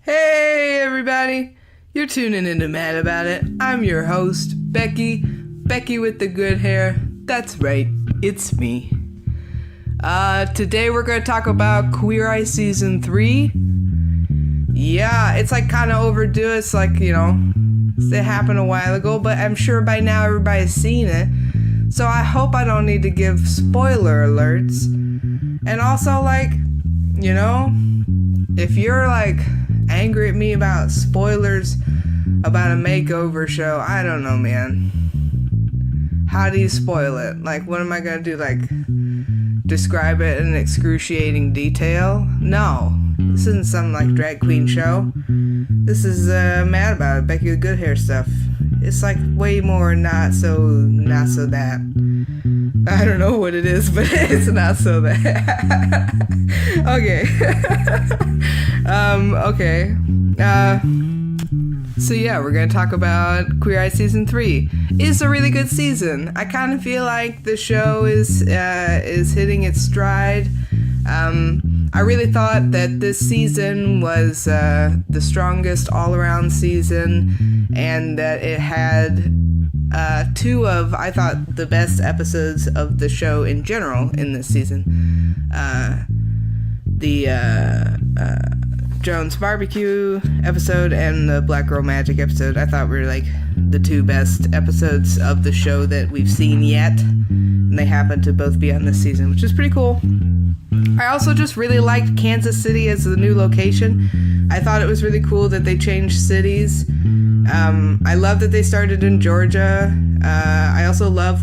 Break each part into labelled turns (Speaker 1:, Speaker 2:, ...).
Speaker 1: Hey everybody, you're tuning into Mad About It. I'm your host, Becky with the good hair. That's right, it's me. Today we're going to talk about Queer Eye Season 3. Yeah, it's like kind of overdue. It's like, it happened a while ago, but I'm sure by now everybody's seen it. So I hope I don't need to give spoiler alerts. And also, if you're angry at me about spoilers about a makeover show, I don't know, man. How do you spoil it? What am I gonna do? Describe it in excruciating detail? No. This isn't some drag queen show. This is Mad About It, Becky with good hair stuff. It's way more not so that. I don't know what it is, but it's not so that. Okay. Okay. So yeah, we're gonna talk about Queer Eye Season 3. It's a really good season. I kind of feel like the show is hitting its stride. I really thought that this season was the strongest all-around season, and that it had two of, I thought, the best episodes of the show in general in this season. The Jones BBQ episode and the Black Girl Magic episode, I thought were the two best episodes of the show that we've seen yet. And they happen to both be on this season, which is pretty cool. I also just really liked Kansas City as the new location. I thought it was really cool that they changed cities. I love that they started in Georgia. I also love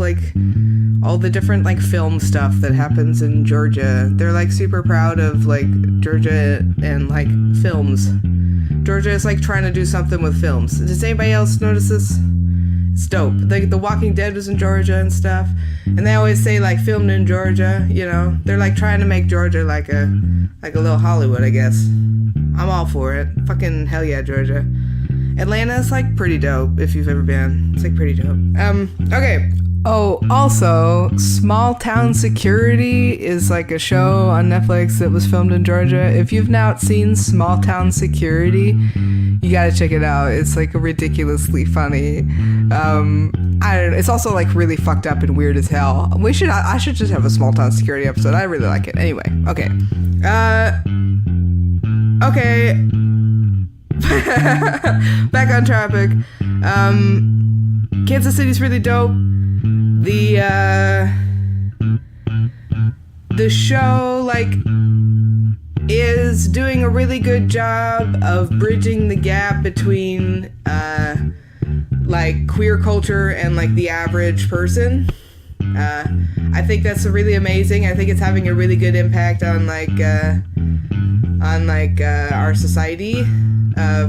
Speaker 1: all the different film stuff that happens in Georgia. They're super proud of Georgia and films. Georgia is trying to do something with films. Does anybody else notice this? It's dope. The Walking Dead was in Georgia and stuff, and they always say filmed in Georgia. They're trying to make Georgia like a little Hollywood, I guess. I'm all for it. Fucking hell yeah, Georgia. Atlanta's pretty dope if you've ever been. It's pretty dope. Okay. Oh, also, Small Town Security is a show on Netflix that was filmed in Georgia. If you've not seen Small Town Security, you gotta check it out. It's ridiculously funny. I don't know. It's also really fucked up and weird as hell. I should just have a Small Town Security episode. I really like it. Anyway, okay. Okay. Back on topic. Kansas City's really dope. The show is doing a really good job of bridging the gap between queer culture and the average person. I think that's really amazing. I think it's having a really good impact on our society.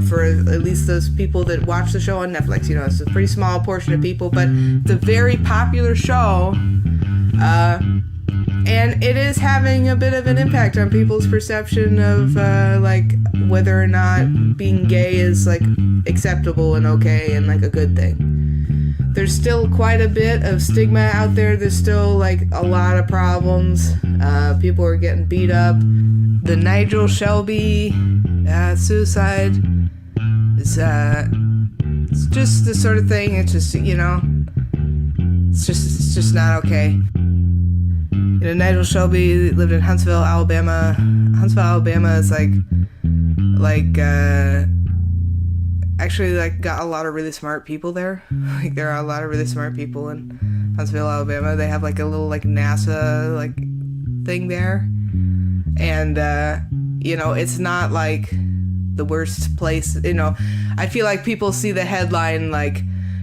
Speaker 1: For at least those people that watch the show on Netflix. It's a pretty small portion of people, but it's a very popular show. And it is having a bit of an impact on people's perception of whether or not being gay is acceptable and okay and a good thing. There's still quite a bit of stigma out there. There's still a lot of problems. People are getting beat up. The Nigel Shelby suicide is it's just the sort of thing. It's just it's just not okay. Nigel Shelby lived in Huntsville, Alabama. Huntsville, Alabama is actually got a lot of really smart people there. There are a lot of really smart people in Huntsville, Alabama. They have a little NASA thing there, and it's not the worst place. I feel people see the headline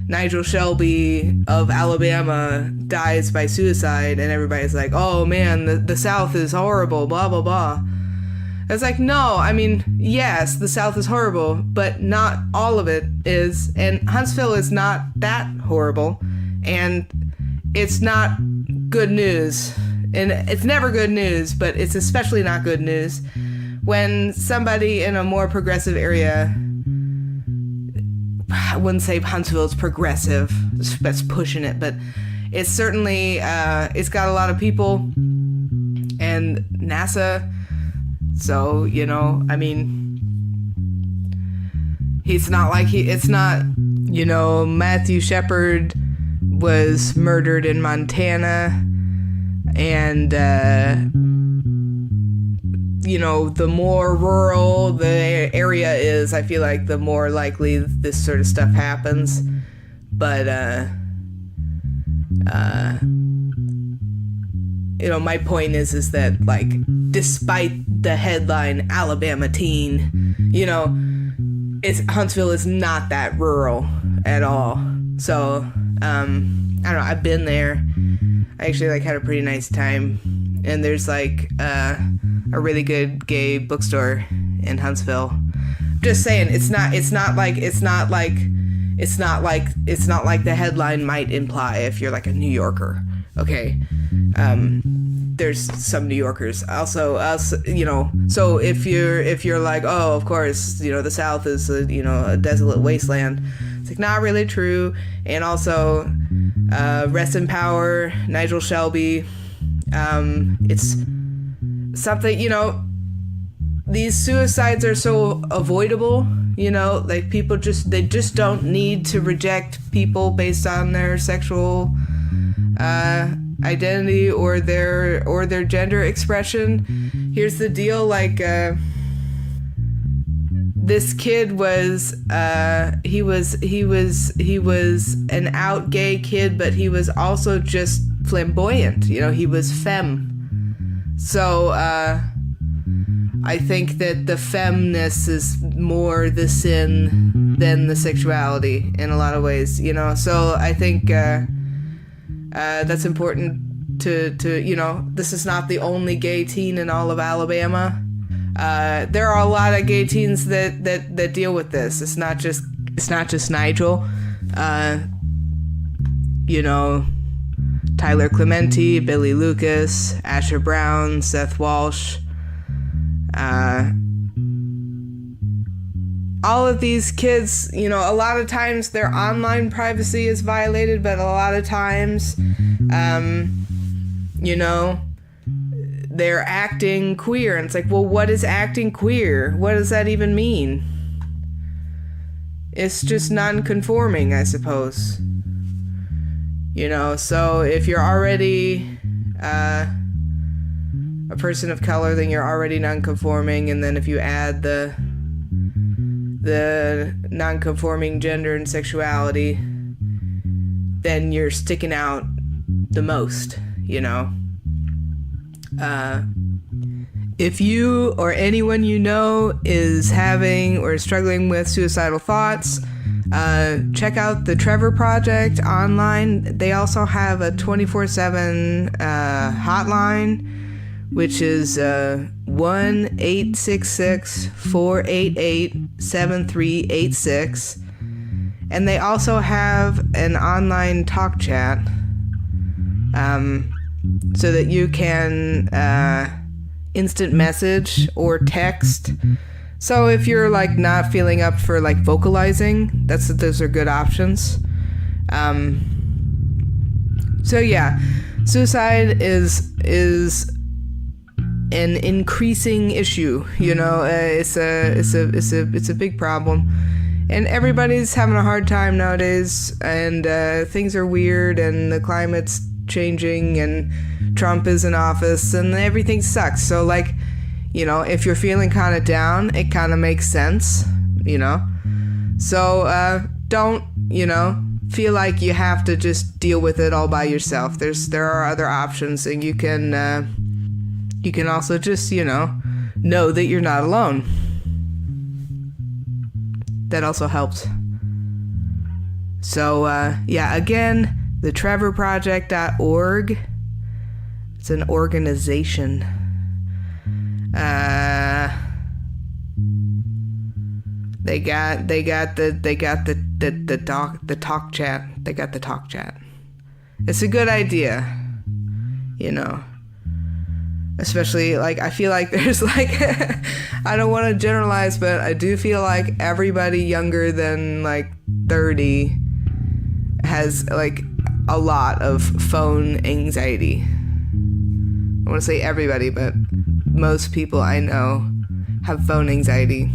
Speaker 1: Nigel Shelby of Alabama dies by suicide, and everybody's oh man, the South is horrible, blah blah blah. It's no, I mean, yes, the South is horrible, but not all of it is, and Huntsville is not that horrible, and it's not good news, and it's never good news, but it's especially not good news when somebody in a more progressive area, I wouldn't say Huntsville is progressive, that's pushing it, but it's certainly, it's got a lot of people, and NASA, so, I mean, It's not, Matthew Shepard was murdered in Montana, and, the more rural the area is, I feel like the more likely this sort of stuff happens. But, my point is that, like, despite the headline Alabama teen, Huntsville is not that rural at all. So, I don't know, I've been there. I actually, had a pretty nice time. And there's, a really good gay bookstore in Huntsville. Just saying, it's not like the headline might imply if you're, a New Yorker. Okay. There's some New Yorkers also, so if you're like, oh, of course, the South is a desolate wasteland, it's not really true. And also, rest in power, Nigel Shelby. It's something, these suicides are so avoidable, people just don't need to reject people based on their sexual identity or their gender expression. Here's the deal, this kid was he was an out gay kid, but he was also just flamboyant, he was femme. So I think that the femness is more the sin than the sexuality in a lot of ways, so I think that's important to this is not the only gay teen in all of Alabama. There are a lot of gay teens that deal with this. It's not just Nigel. Tyler Clementi, Billy Lucas, Asher Brown, Seth Walsh. All of these kids, a lot of times their online privacy is violated, but a lot of times, they're acting queer. And it's like, well, what is acting queer? What does that even mean? It's just non-conforming, I suppose. So if you're already a person of color, then you're already non-conforming. And then if you add the non-conforming gender and sexuality, then you're sticking out the most, If you or anyone is having or struggling with suicidal thoughts, check out the Trevor Project online. They also have a 24/7 hotline, which is 1-866-488-7386. And they also have an online talk chat, so that you can instant message or text. So if you're not feeling up for vocalizing, those are good options. So yeah, suicide is an increasing issue. It's a big problem, and everybody's having a hard time nowadays. And things are weird, and the climate's changing, and Trump is in office, and everything sucks. So if you're feeling kind of down, it kind of makes sense, So don't feel like you have to just deal with it all by yourself. There are other options, and you can also just know that you're not alone. That also helps. So again, the trevorproject.org. It's an organization. They got the talk chat. They got the talk chat. It's a good idea, Especially I feel like there's I don't want to generalize, but I do feel like everybody younger than 30 has a lot of phone anxiety. I want to say everybody, but most people I know have phone anxiety,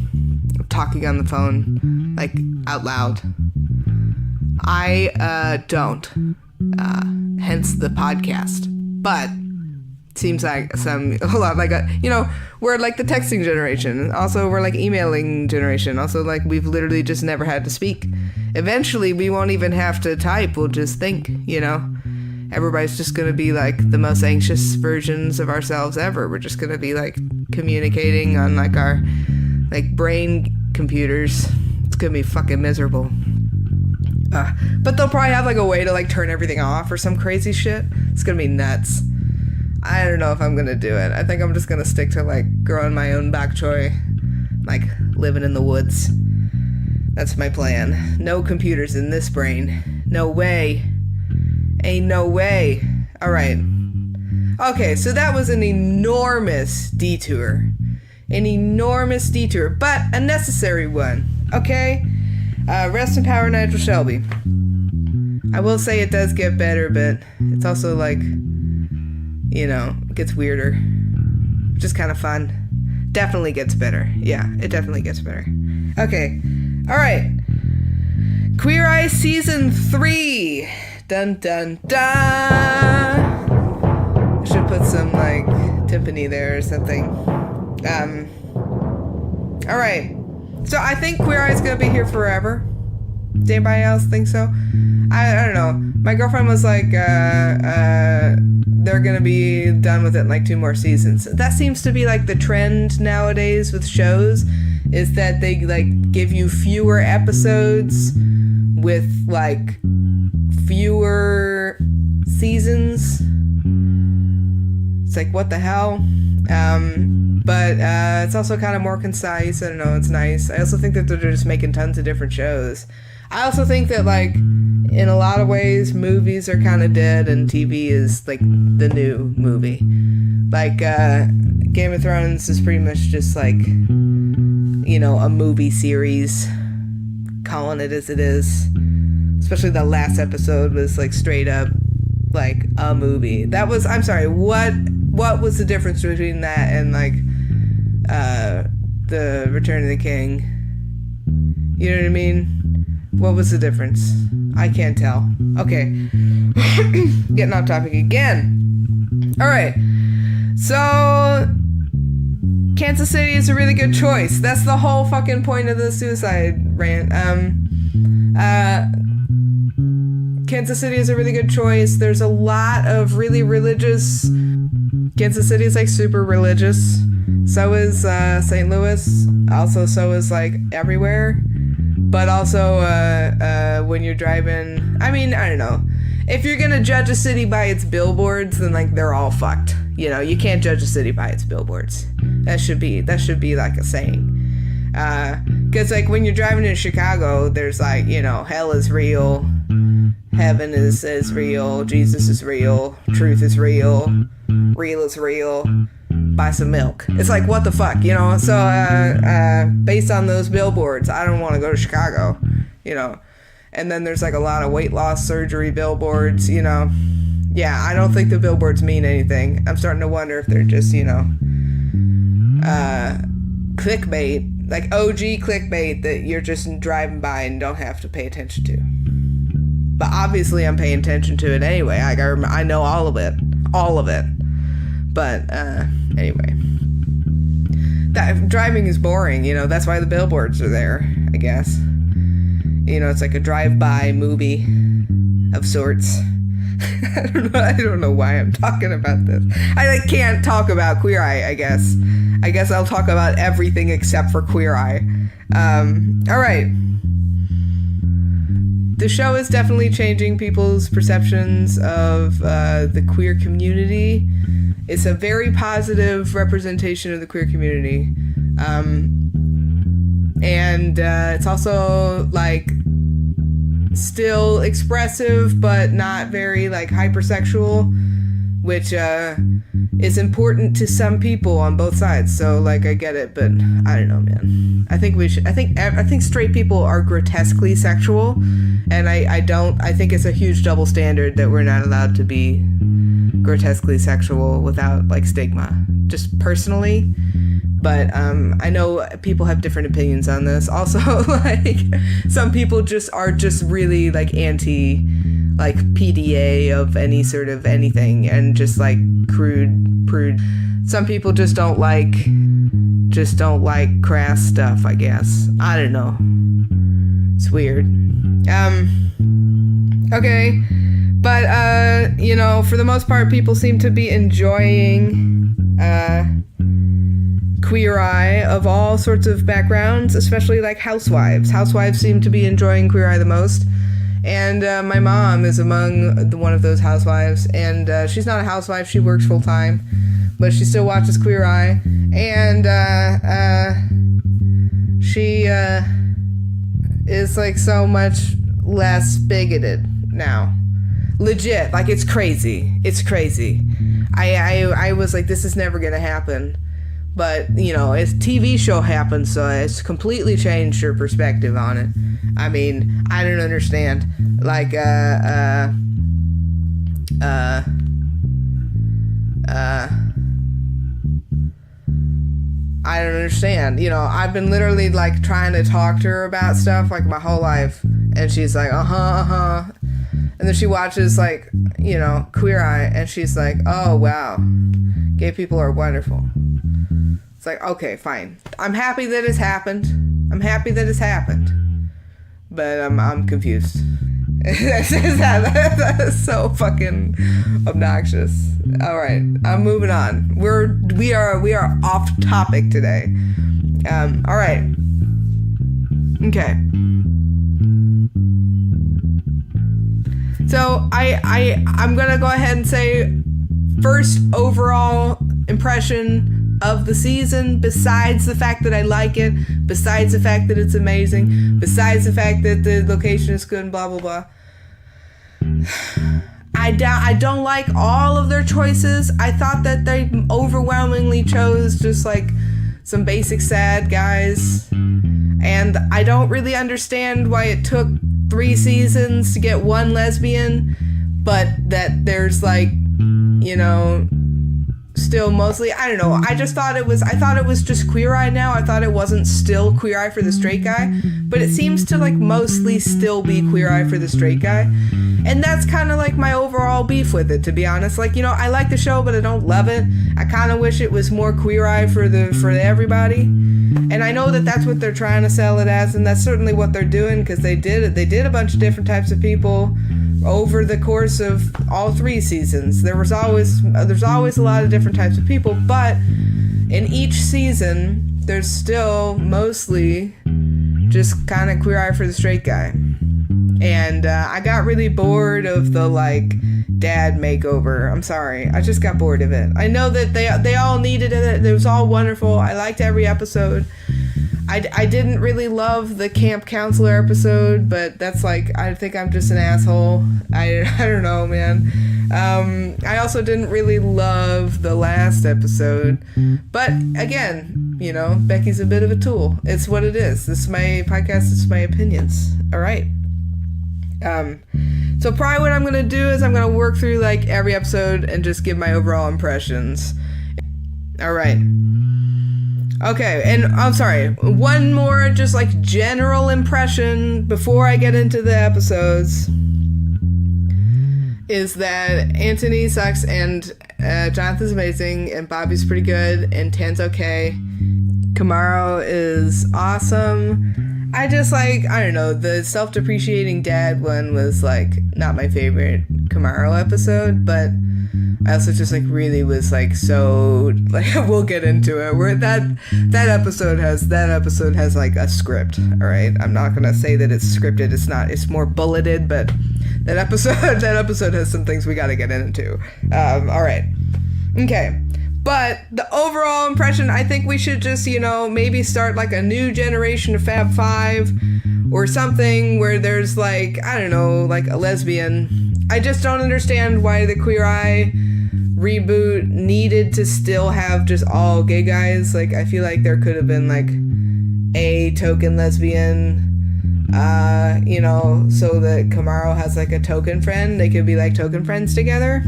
Speaker 1: talking on the phone, like out loud. I don't. Hence the podcast. But seems like a lot like we're like the texting generation. Also, we're like emailing generation. Also, like we've literally just never had to speak. Eventually, we won't even have to type. We'll just think, Everybody's just going to be like the most anxious versions of ourselves ever. We're just going to be like communicating on like our like brain computers. It's going to be fucking miserable. But they'll probably have like a way to like turn everything off or some crazy shit. It's going to be nuts. I don't know if I'm going to do it. I think I'm just going to stick to like growing my own bok choy, like living in the woods. That's my plan. No computers in this brain. No way. Ain't no way. All right. Okay, so that was an enormous detour. But a necessary one. Okay? Rest in power, Nigel Shelby. I will say it does get better, but it's also like, it gets weirder. Which is kind of fun. Definitely gets better. Yeah, it definitely gets better. Okay. All right. Queer Eye Season 3. Dun dun dun. I should put some like timpani there or something. All right. So I think Queer Eye is gonna be here forever. Does anybody else think so? I don't know. My girlfriend was like, they're gonna be done with it in like 2 more seasons. That seems to be like the trend nowadays with shows, is that they like give you fewer episodes with like fewer seasons. It's like, what the hell? But it's also kind of more concise. I don't know, it's nice. I also think that they're just making tons of different shows. I also think that like in a lot of ways movies are kind of dead and TV is like the new movie. Like Game of Thrones is pretty much just like, a movie series, calling it as it is. Especially the last episode was like straight up like a movie. I'm sorry, what was the difference between that and like the Return of the King? You know what I mean? What was the difference? I can't tell. Okay. Getting off topic again. Alright. So Kansas City is a really good choice. That's the whole fucking point of the suicide rant. Kansas City is a really good choice. There's a lot of really religious... Kansas City is like super religious. So is St. Louis. Also, so is like everywhere. But also, when you're driving... I mean, I don't know. If you're gonna judge a city by its billboards, then like they're all fucked. You can't judge a city by its billboards. That should be like a saying. Because like when you're driving in Chicago, there's like, hell is real. Heaven is real. Jesus is real. Truth is real. Real is real. Buy some milk. It's like, what the fuck, So, based on those billboards, I don't want to go to Chicago, And then there's like a lot of weight loss surgery billboards, Yeah, I don't think the billboards mean anything. I'm starting to wonder if they're just, clickbait, like OG clickbait that you're just driving by and don't have to pay attention to. But obviously I'm paying attention to it anyway. I know all of it. But anyway, that driving is boring. That's why the billboards are there, I guess. It's like a drive-by movie of sorts. I don't know why I'm talking about this. I can't talk about Queer Eye, I guess. I guess I'll talk about everything except for Queer Eye. All right. The show is definitely changing people's perceptions of the queer community. It's a very positive representation of the queer community. And it's also like still expressive but not very like hypersexual, which is important to some people on both sides. So like I get it, but I don't know, man. I think straight people are grotesquely sexual, and I think it's a huge double standard that we're not allowed to be grotesquely sexual without like stigma, just personally. But I know people have different opinions on this. Also, like, some people are just really, like, anti, like, PDA of any sort of anything, and just, like, prude. Some people just don't like crass stuff, I guess. I don't know. It's weird. Okay. But, you know, for the most part, people seem to be enjoying, Queer Eye of all sorts of backgrounds, especially like housewives. Housewives seem to be enjoying Queer Eye the most. And my mom is among one of those housewives. And she's not a housewife. She works full time. But she still watches Queer Eye. And she is like so much less bigoted now. Legit. Like, it's crazy. It's crazy. I was like, this is never going to happen. But, you know, it's a TV show happened, so it's completely changed her perspective on it. I mean, I don't understand. Like, I don't understand. You know, I've been literally, like, trying to talk to her about stuff, like, my whole life. And she's like, uh-huh. And then she watches, like, you know, Queer Eye, and she's like, oh, wow. Gay people are wonderful. It's like, okay, fine. I'm happy that it's happened. But I'm confused. That's so fucking obnoxious. All right, I'm moving on. We are off topic today. All right. Okay. So I'm gonna go ahead and say first overall impression of the season, besides the fact that I like it, besides the fact that it's amazing, besides the fact that the location is good and blah blah blah. I don't like all of their choices. I thought that they overwhelmingly chose just like some basic sad guys, and I don't really understand why it took 3 seasons to get one lesbian, but that there's like, you know, still mostly, I don't know, I thought it was just Queer Eye now. I thought it wasn't still Queer Eye for the straight guy, but it seems to like mostly still be Queer Eye for the straight guy. And that's kind of like my overall beef with it, to be honest. Like, you know, I like the show, but I don't love it. I kind of wish it was more Queer Eye for everybody. And I know that that's what they're trying to sell it as, and that's certainly what they're doing, because they did a bunch of different types of people over the course of all 3 seasons. There's always a lot of different types of people, but in each season there's still mostly just kind of Queer Eye for the straight guy. And I got really bored of the like dad makeover. I'm sorry, I just got bored of it. I know that they all needed it. It was all wonderful. I liked every episode. I didn't really love the camp counselor episode, but that's like, I think I'm just an asshole. I don't know, man. I also didn't really love the last episode, but again, you know, Becky's a bit of a tool. It's what it is. This is my podcast. It's my opinions. All right. So probably what I'm going to do is I'm going to work through like every episode and just give my overall impressions. All right. Okay, and I'm sorry, one more just like general impression before I get into the episodes is that Anthony sucks and Jonathan's amazing and Bobby's pretty good and Tan's okay. Camaro is awesome. I just like, I don't know, the self-depreciating dad one was like not my favorite Camaro episode, but I also just like really was like so like we'll get into it. Where that episode has like a script. All right, I'm not gonna say that it's scripted. It's not. It's more bulleted. But that episode has some things we got to get into. All right, okay. But the overall impression, I think we should just, you know, maybe start like a new generation of Fab Five or something where there's like, I don't know, like a lesbian. I just don't understand why the Queer Eye reboot needed to still have just all gay guys. Like, I feel like there could have been like a token lesbian, you know, so that Camaro has like a token friend. They could be like token friends together.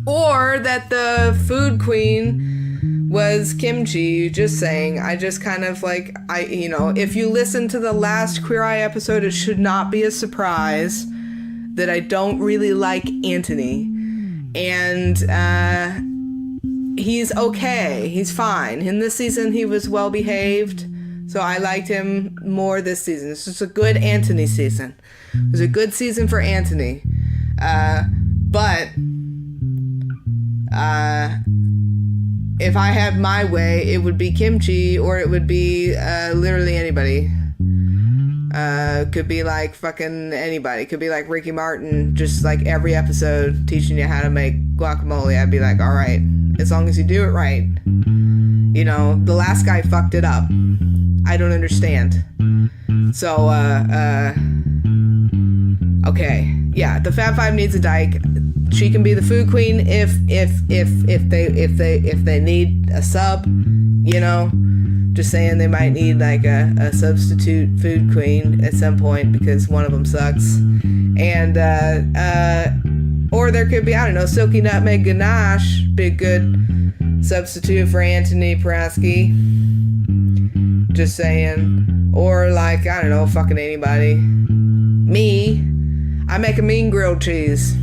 Speaker 1: Or that the food queen was Kimchi just saying, I just kind of like, if you listen to the last Queer Eye episode, it should not be a surprise that I don't really like Anthony. And he's okay. He's fine. In this season, he was well behaved. So I liked him more this season. This was a good Anthony season. It was a good season for Anthony. But if I had my way, it would be Kimchi, or it would be literally anybody. Could be like fucking anybody. Could be like Ricky Martin, just like every episode teaching you how to make guacamole. I'd be like, all right, as long as you do it right. You know, the last guy fucked it up. I don't understand. So, okay. Yeah, the Fab Five needs a dyke. She can be the food queen if they need a sub, you know. Just saying, they might need like a substitute food queen at some point because one of them sucks. And or there could be, I don't know, Silky Nutmeg Ganache, be a good substitute for Anthony Praski. Just saying. Or like, I don't know, fucking anybody. Me, I make a mean grilled cheese.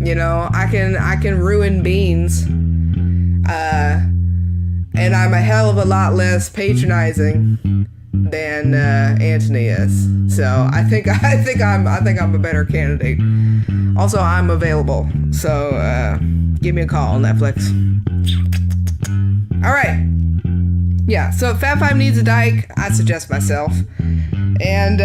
Speaker 1: You know, I can ruin beans. And I'm a hell of a lot less patronizing than Anthony is. So I think I'm a better candidate. Also, I'm available. So give me a call on Netflix. All right. Yeah. So if Fab Five needs a dyke, I suggest myself. And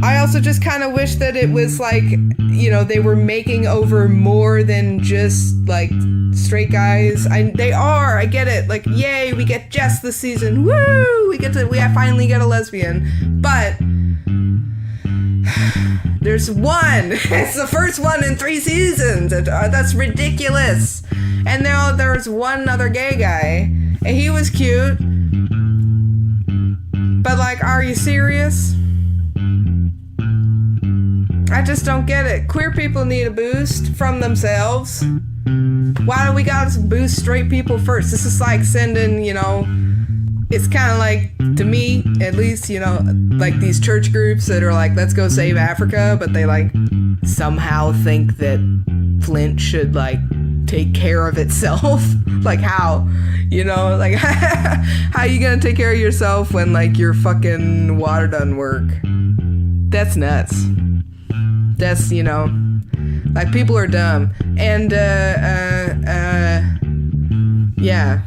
Speaker 1: I also just kind of wish that it was like, you know, they were making over more than just like straight guys. They are, I get it. Like, yay, we get Jess this season. Woo! We finally get a lesbian. But there's one. It's the first one in 3 seasons. That's ridiculous. And now there's one other gay guy, and he was cute. But like, are you serious? I just don't get it. Queer people need a boost from themselves. Why do we gotta boost straight people first? This is like sending, you know, it's kind of like, to me, at least, you know, like these church groups that are like, let's go save Africa, but they like somehow think that Flint should like take care of itself. Like how? You know, like how you gonna take care of yourself when like your fucking water doesn't work? That's nuts. That's, you know, like people are dumb. And yeah.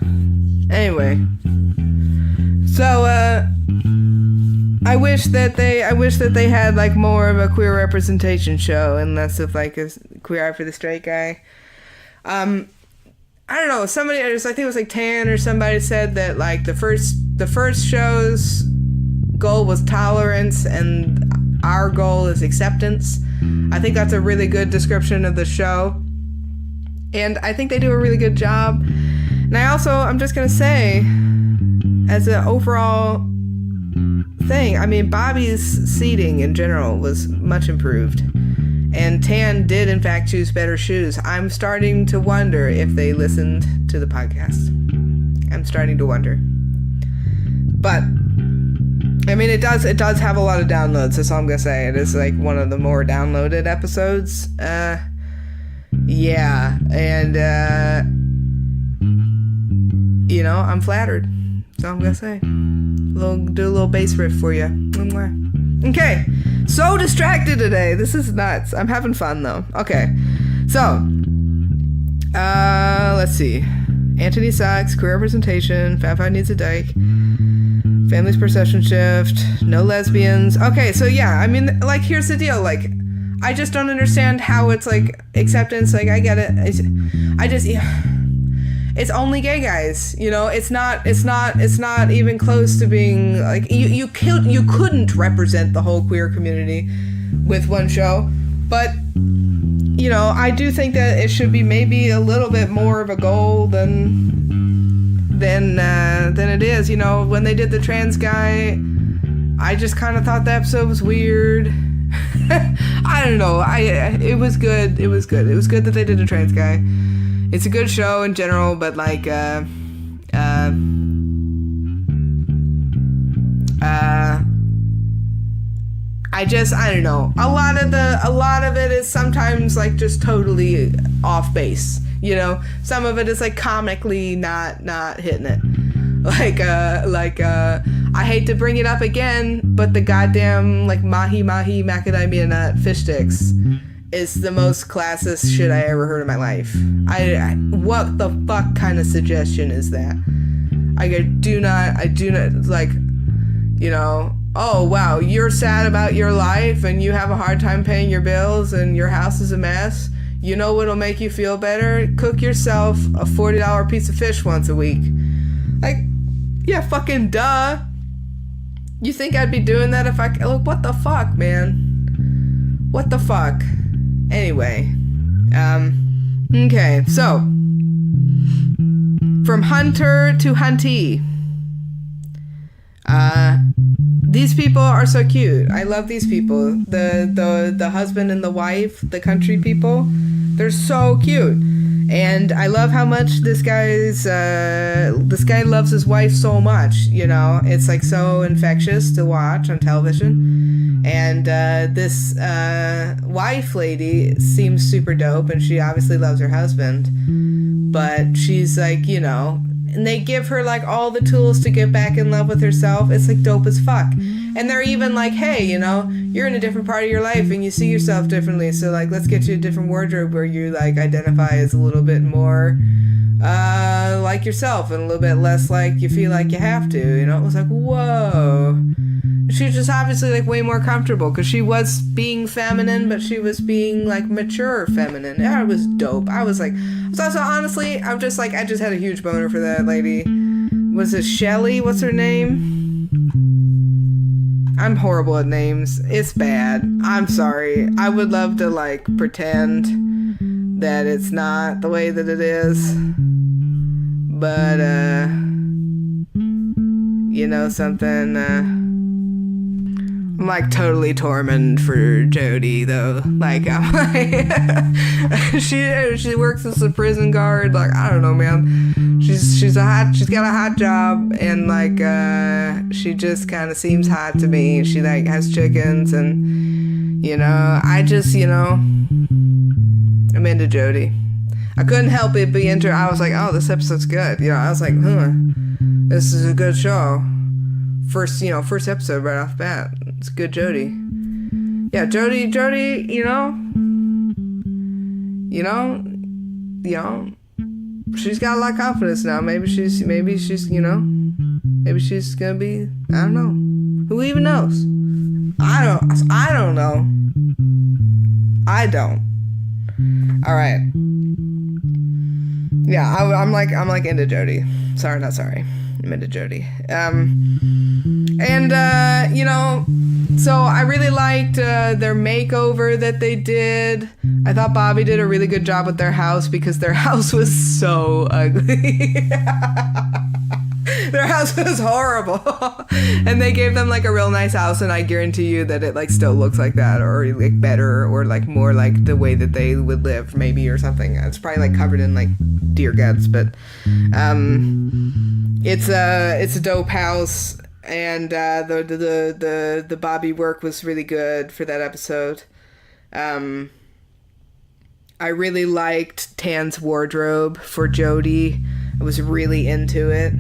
Speaker 1: Anyway. So I wish that they had like more of a queer representation show and less of like a Queer Eye for the Straight Guy. I don't know, somebody, I think it was like Tan or somebody said that like the first show's goal was tolerance and our goal is acceptance. I think that's a really good description of the show. And I think they do a really good job. And I'm just going to say, as an overall thing, I mean, Bobby's seating in general was much improved. And Tan did, in fact, choose better shoes. I'm starting to wonder if they listened to the podcast. I'm starting to wonder. But I mean, it does have a lot of downloads, that's all I'm gonna say. It is like one of the more downloaded episodes. Yeah, and you know, I'm flattered. That's all I'm gonna say. Do a little bass riff for you. Okay, so distracted today. This is nuts. I'm having fun though. Okay, so let's see. Anthony sucks. Queer representation. Fab Five needs a dyke. Family's procession shift, no lesbians. Okay, so yeah, I mean, like, here's the deal. Like, I just don't understand how it's like acceptance. Like, I get it. It's only gay guys. You know, it's not even close to being like you couldn't represent the whole queer community with one show. But you know, I do think that it should be maybe a little bit more of a goal than it is. You know, when they did the trans guy, I just kind of thought the episode was weird. I don't know. It was good. It was good that they did a trans guy. it's a good show in general, but like I don't know. A lot of it is sometimes like just totally off base. You know, some of it is like comically not hitting it. I hate to bring it up again, but the goddamn like mahi macadamia nut fish sticks is the most classist shit I ever heard in my life. What the fuck kind of suggestion is that? I do not like, you know, oh wow, you're sad about your life and you have a hard time paying your bills and your house is a mess. You know what'll make you feel better? Cook yourself a $40 piece of fish once a week. Like, yeah, fucking duh. You think I'd be doing that if look, what the fuck, man? What the fuck? Anyway, okay, so from hunter to huntee. These people are so cute. I love these people. The husband and the wife, the country people, they're so cute. And I love how much this guy loves his wife so much, you know. It's like so infectious to watch on television. And this wife lady seems super dope, and she obviously loves her husband. But she's like, you know, and they give her like all the tools to get back in love with herself. It's like dope as fuck. And they're even like, hey, you know, you're in a different part of your life and you see yourself differently, so like let's get you a different wardrobe where you like identify as a little bit more like yourself and a little bit less like you feel like you have to, you know. It was like, whoa. She was just obviously like way more comfortable because she was being feminine, but she was being like mature feminine. Yeah, it was dope. I was also honestly, I'm just like, I just had a huge boner for that lady. Was it Shelly? What's her name? I'm horrible at names. It's bad. I'm sorry. I would love to like pretend that it's not the way that it is. But you know something, I'm like totally tormented for Jody though. Like I'm like she works as a prison guard. Like I don't know, man. She's got a hot job and like she just kind of seems hot to me. She like has chickens and you know I just I'm into Jody. I couldn't help it but enter. I was like, oh, this episode's good. You know, I was like, this is a good show. First episode right off the bat. It's good Jody. Yeah, Jody, you know, she's got a lot of confidence now. Maybe she's gonna be, I don't know. Who even knows? I don't know. I don't. All right. Yeah, I'm like into Jody. Sorry, not sorry. I'm into Jody. You know, so I really liked their makeover that they did. I thought Bobby did a really good job with their house because their house was so ugly. Their house was horrible. And they gave them like a real nice house, and I guarantee you that it like still looks like that, or like better, or like more like the way that they would live maybe, or something. It's probably like covered in like deer guts, but it's a dope house. And the Bobby work was really good for that episode. I really liked Tan's wardrobe for Jody. I was really into it.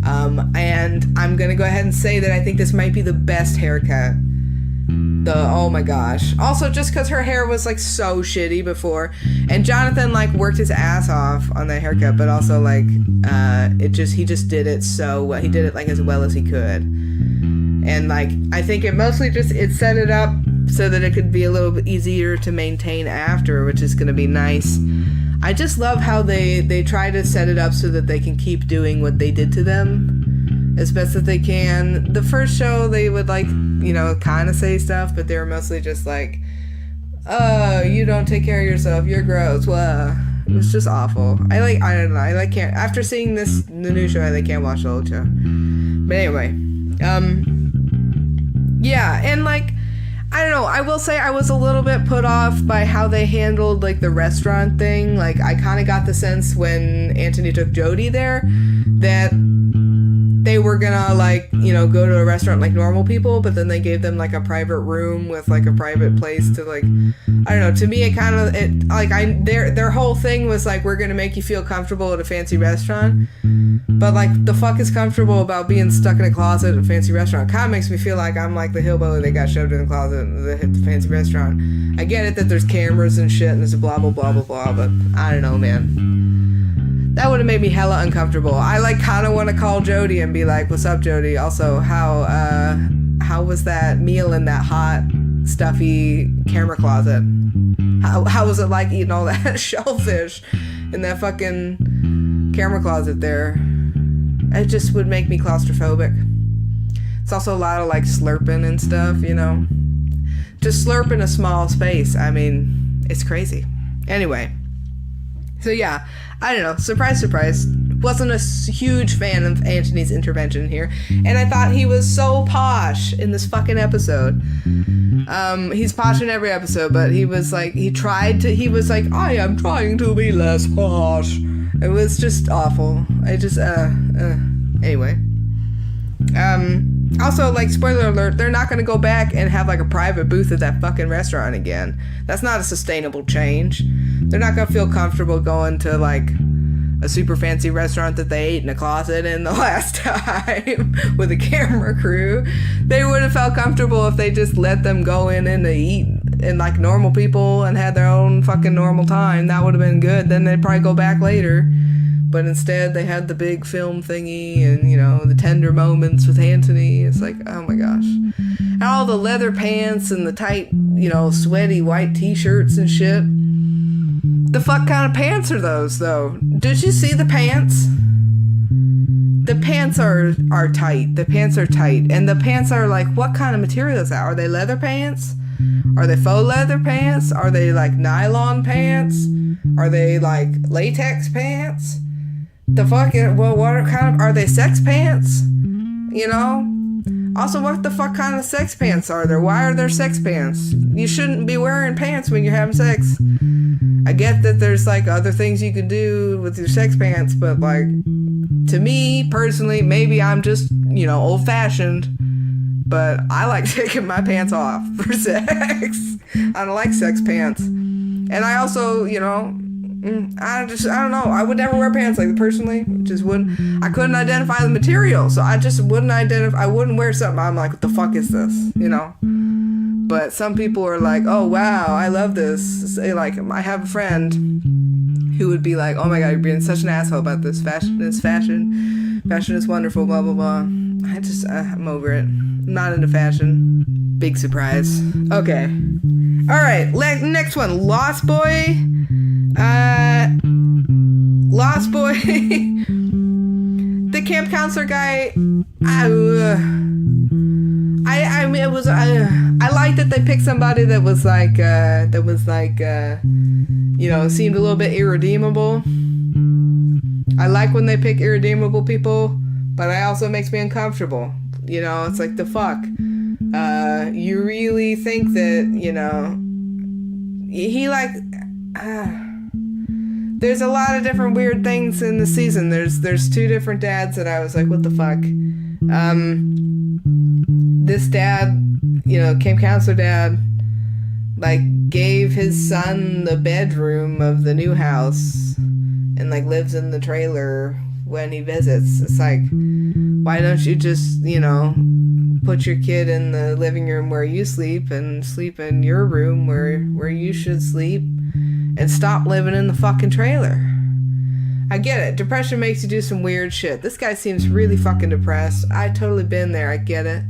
Speaker 1: And I'm gonna go ahead and say that I think this might be the best haircut. Oh my gosh. Also, just because her hair was like so shitty before, and Jonathan like worked his ass off on that haircut, but also like he just did it so well. He did it like as well as he could, and like I think it mostly just it set it up so that it could be a little bit easier to maintain after, which is gonna be nice. I just love how they try to set it up so that they can keep doing what they did to them as best as they can. The first show, they would like, you know, kind of say stuff, but they were mostly just like, oh, you don't take care of yourself, you're gross. Well, it was just awful. Can't, after seeing the new show, I can't watch the old show. But anyway, yeah, and like, I don't know. I will say I was a little bit put off by how they handled, like, the restaurant thing. Like, I kind of got the sense when Anthony took Jodie there that they were gonna, like, you know, go to a restaurant like normal people, but then they gave them, like, a private room with, like, a private place to, like, I don't know. To me, their whole thing was, like, we're gonna make you feel comfortable at a fancy restaurant. But, like, the fuck is comfortable about being stuck in a closet at a fancy restaurant? Kind of makes me feel like I'm like the hillbilly that got shoved in the closet at the fancy restaurant. I get it that there's cameras and shit and there's blah, blah, blah, blah, blah, but I don't know, man. That would have made me hella uncomfortable. I, like, kind of want to call Jodie and be like, what's up, Jodie? Also, how was that meal in that hot, stuffy camera closet? How was it like eating all that shellfish in that fucking camera closet there? It just would make me claustrophobic. It's also a lot of, like, slurping and stuff, you know? Just slurp in a small space. I mean, it's crazy. Anyway. So, yeah. I don't know. Surprise, surprise. Wasn't a huge fan of Anthony's intervention here. And I thought he was so posh in this fucking episode. He's posh in every episode, but he was like, he was like, I am trying to be less posh. It was just awful. Anyway. Also, like, spoiler alert, they're not gonna go back and have, like, a private booth at that fucking restaurant again. That's not a sustainable change. They're not gonna feel comfortable going to, like, a super fancy restaurant that they ate in a closet in the last time with a camera crew. They would have felt comfortable if they just let them go in and eat and, like, normal people and had their own fucking normal time. That would have been good. Then they'd probably go back later. But instead, they had the big film thingy and, you know, the tender moments with Anthony. It's like, oh my gosh. And all the leather pants and the tight, you know, sweaty white t-shirts and shit. The fuck kind of pants are those, though? Did you see the pants? The pants are tight. The pants are tight. And the pants are, like, what kind of material is that? Are they leather pants? Are they faux leather pants? Are they, like, nylon pants? Are they, like, latex pants? The fuck, well, what kind of, are they sex pants? You know? Also, what the fuck kind of sex pants are there? Why are there sex pants? You shouldn't be wearing pants when you're having sex. I get that there's, like, other things you can do with your sex pants, but, like, to me, personally, maybe I'm just, you know, old-fashioned, but I like taking my pants off for sex. I don't like sex pants. And I also, you know, I don't know. I would never wear pants, like, personally. I couldn't identify the material, so I just wouldn't I wouldn't wear something. I'm like, what the fuck is this? You know? But some people are like, oh, wow, I love this. Like, I have a friend who would be like, oh my god, you're being such an asshole about this fashion. Fashion is wonderful, blah, blah, blah. I'm over it. I'm not into fashion. Big surprise. Okay. Alright, next one. Lost Boy. Lost Boy. The camp counselor guy. I mean, it was. I liked that they picked somebody that was like, you know, seemed a little bit irredeemable. I like when they pick irredeemable people, but it also makes me uncomfortable. You know, it's like, the fuck. You really think that, you know, he like. There's a lot of different weird things in the season. There's two different dads that I was like, what the fuck? This dad, you know, camp counselor dad, like, gave his son the bedroom of the new house and, like, lives in the trailer when he visits. It's like, why don't you just, you know, put your kid in the living room where you sleep and sleep in your room where you should sleep and stop living in the fucking trailer? I get it. Depression makes you do some weird shit. This guy seems really fucking depressed. I totally been there. I get it.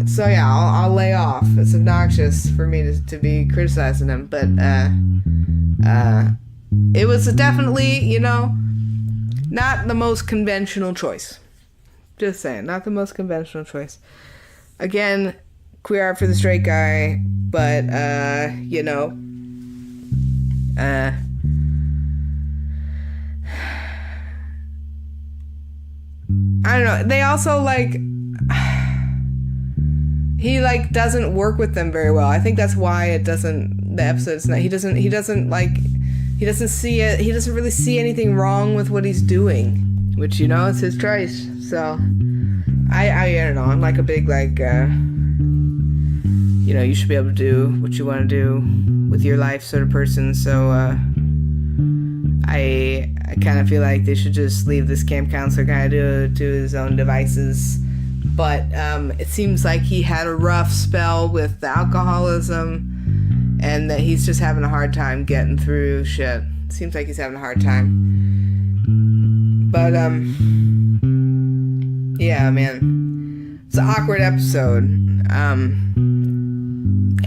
Speaker 1: So yeah, I'll lay off. It's obnoxious for me to be criticizing him, but it was definitely, you know, not the most conventional choice. Just saying, not the most conventional choice. Again, queer art for the straight guy, but you know, I don't know. They also, like, he like doesn't work with them very well. I think that's why he doesn't see it. He doesn't really see anything wrong with what he's doing, which, it's his choice. So I don't know. I'm like a big you should be able to do what you want to do with your life sort of person. So I kind of feel like they should just leave this camp counselor guy to his own devices. But it seems like he had a rough spell with the alcoholism, and that he's just having a hard time getting through shit. Seems like he's having a hard time. But yeah, man, it's an awkward episode.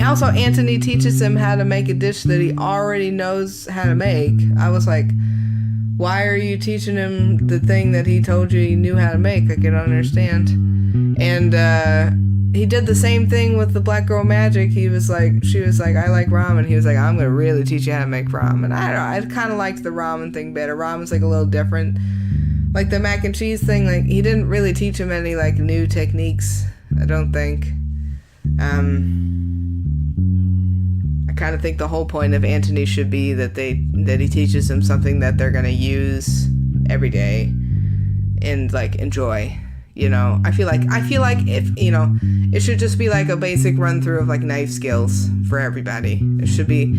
Speaker 1: Also, Anthony teaches him how to make a dish that he already knows how to make. I was like, why are you teaching him the thing that he told you he knew how to make? Like, I don't understand. And he did the same thing with the Black Girl Magic. She was like, I like ramen. He was like, I'm going to really teach you how to make ramen. I don't know. I kind of liked the ramen thing better. Ramen's like a little different. Like the mac and cheese thing, like he didn't really teach him any like new techniques, I don't think. I kind of think the whole point of Anthony should be that he teaches them something that they're gonna use every day and like enjoy. I feel like if it should just be like a basic run through of like knife skills for everybody. That should be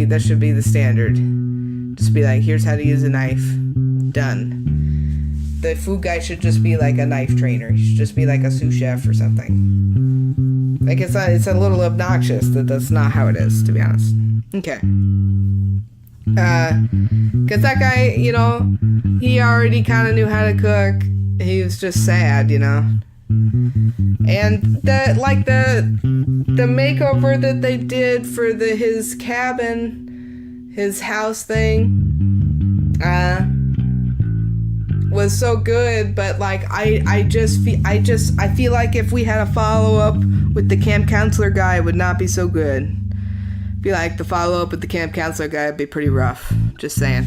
Speaker 1: the standard. Just be like, here's how to use a knife. Done. The food guy should just be like a knife trainer. He should just be like a sous chef or something. Like it's a little obnoxious that that's not how it is, to be honest. Okay. Cause that guy, he already kind of knew how to cook. He was just sad, And the makeover that they did for his cabin, his house thing, was so good, but like I feel like if we had a follow-up with the camp counselor guy, it would not be so good. Be like the follow-up with the camp counselor guy would be pretty rough, just saying.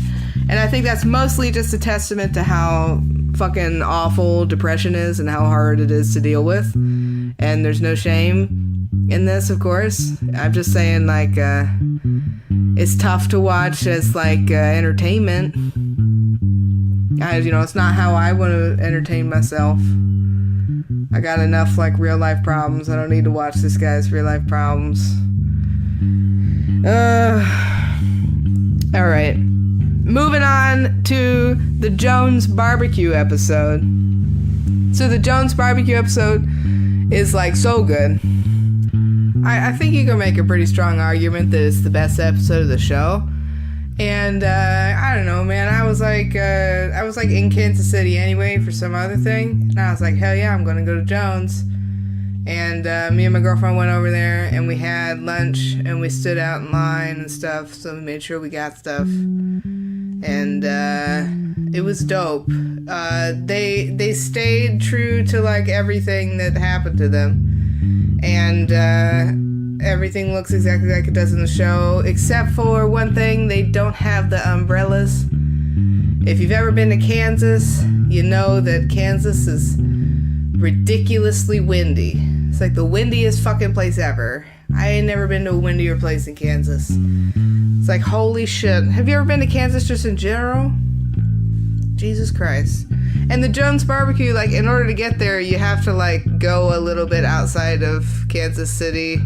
Speaker 1: And I think that's mostly just a testament to how fucking awful depression is and how hard it is to deal with. And there's no shame in this, of course. I'm just saying, like, it's tough to watch as like entertainment. It's not how I want to entertain myself. I got enough like real life problems. I don't need to watch this guy's real life problems. All right. Moving on to the Jones BBQ episode. So the Jones BBQ episode is like so good. I think you can make a pretty strong argument that it's the best episode of the show. And I don't know, man. I was like in Kansas City anyway for some other thing, and I was like, hell yeah, I'm gonna go to Jones. And me and my girlfriend went over there, and we had lunch, and we stood out in line and stuff. So we made sure we got stuff, and it was dope. They stayed true to like everything that happened to them, and everything looks exactly like it does in the show, except for one thing: they don't have the umbrellas. If you've ever been to Kansas, you know that Kansas is ridiculously windy. It's like the windiest fucking place ever. I ain't never been to a windier place in Kansas. It's like, holy shit. Have you ever been to Kansas just in general? Jesus Christ. And the Jones BBQ, like, in order to get there, you have to, like, go a little bit outside of Kansas City.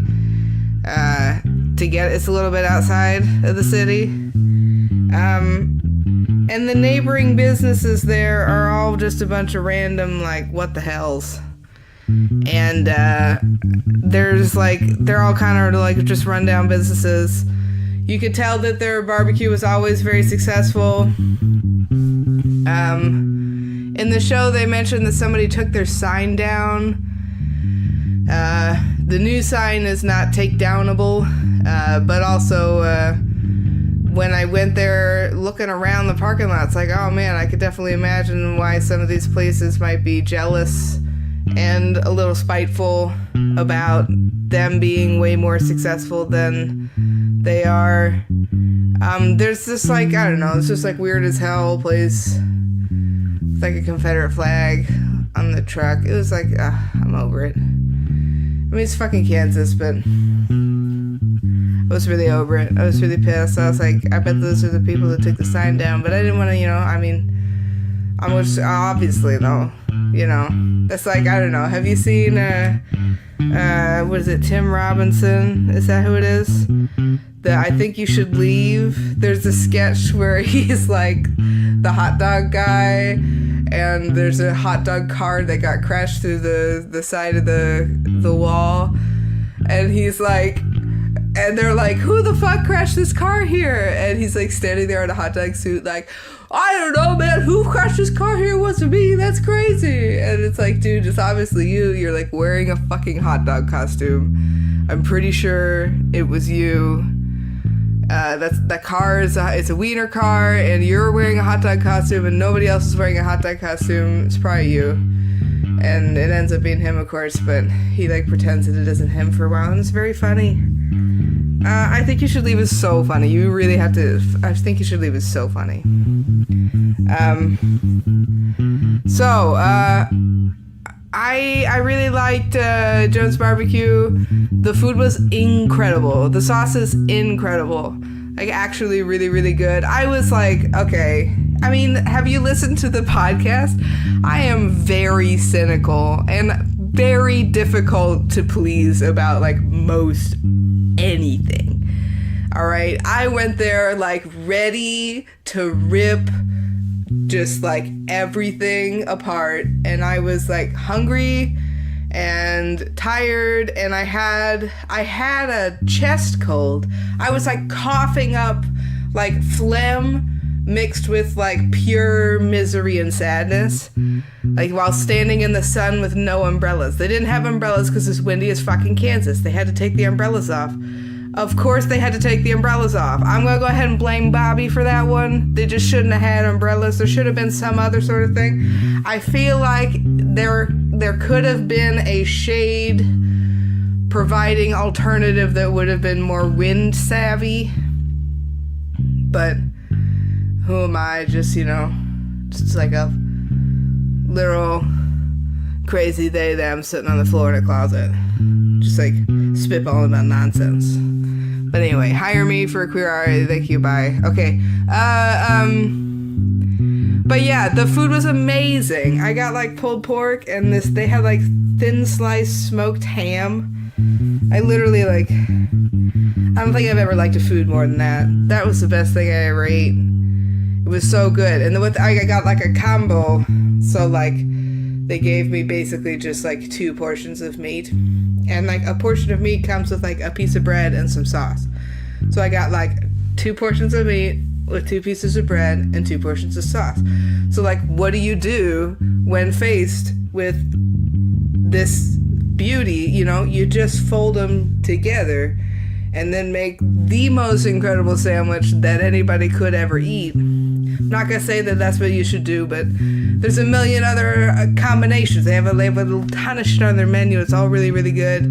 Speaker 1: It's a little bit outside of the city. And the neighboring businesses there are all just a bunch of random, like, what the hells. And there's like, they're all kind of like just rundown businesses. You could tell that their barbecue was always very successful. In the show, they mentioned that somebody took their sign down. The new sign is not takedownable, but also when I went there looking around the parking lot, it's like, oh man, I could definitely imagine why some of these places might be jealous and a little spiteful about them being way more successful than they are. There's this like, I don't know, it's just like weird as hell place. It's like a Confederate flag on the truck. It was like, I'm over it. I mean, it's fucking Kansas, but I was really over it. I was really pissed. I was like, I bet those are the people that took the sign down, but I didn't want to, I mean, I'm just, obviously, though, that's like, I don't know. Have you seen, what is it, Tim Robinson? Is that who it is? The I Think You Should Leave. There's a sketch where he's like the hot dog guy, and there's a hot dog car that got crashed through the side of the wall, and he's like, and they're like, who the fuck crashed this car here? And he's like standing there in a hot dog suit like, I don't know, man, who crashed this car here? It wasn't me, that's crazy. And it's like, dude, it's obviously you. You're like wearing a fucking hot dog costume. I'm pretty sure it was you. That car is it's a wiener car, and you're wearing a hot dog costume, and nobody else is wearing a hot dog costume. It's probably you. And it ends up being him, of course, but he like pretends that it isn't him for a while, and it's very funny. I Think You Should Leave is so funny. You really have to. I Think You Should Leave is so funny. I really liked Jones BBQ. The food was incredible. The sauce is incredible. Like, actually really, really good. I was like, okay. I mean, have you listened to the podcast? I am very cynical and very difficult to please about, like, most anything. All right? I went there, like, ready to rip just like everything apart, and I was like hungry and tired, and I had a chest cold. I was like coughing up like phlegm mixed with like pure misery and sadness, like while standing in the sun with no umbrellas. They didn't have umbrellas because it's windy as fucking Kansas. They had to take the umbrellas off. Of course they had to take the umbrellas off. I'm gonna go ahead and blame Bobby for that one. They just shouldn't have had umbrellas. There should have been some other sort of thing. I feel like there could have been a shade providing alternative that would have been more wind savvy. But who am I? Just, just like a literal crazy they, them sitting on the floor in a closet. Just like spitballing about nonsense. But anyway, hire me for a queer eye. Thank you, bye. Okay. But yeah, the food was amazing. I got like pulled pork, and they had like thin sliced smoked ham. I literally like, I don't think I've ever liked a food more than that. That was the best thing I ever ate. It was so good. And I got like a combo. So like, they gave me basically just like 2 portions of meat. And like a portion of meat comes with like a piece of bread and some sauce. So I got like 2 portions of meat with 2 pieces of bread and 2 portions of sauce. So like, what do you do when faced with this beauty? You just fold them together and then make the most incredible sandwich that anybody could ever eat. I'm not gonna say that that's what you should do, but there's a million other combinations. They have a little ton of shit on their menu. It's all really, really good.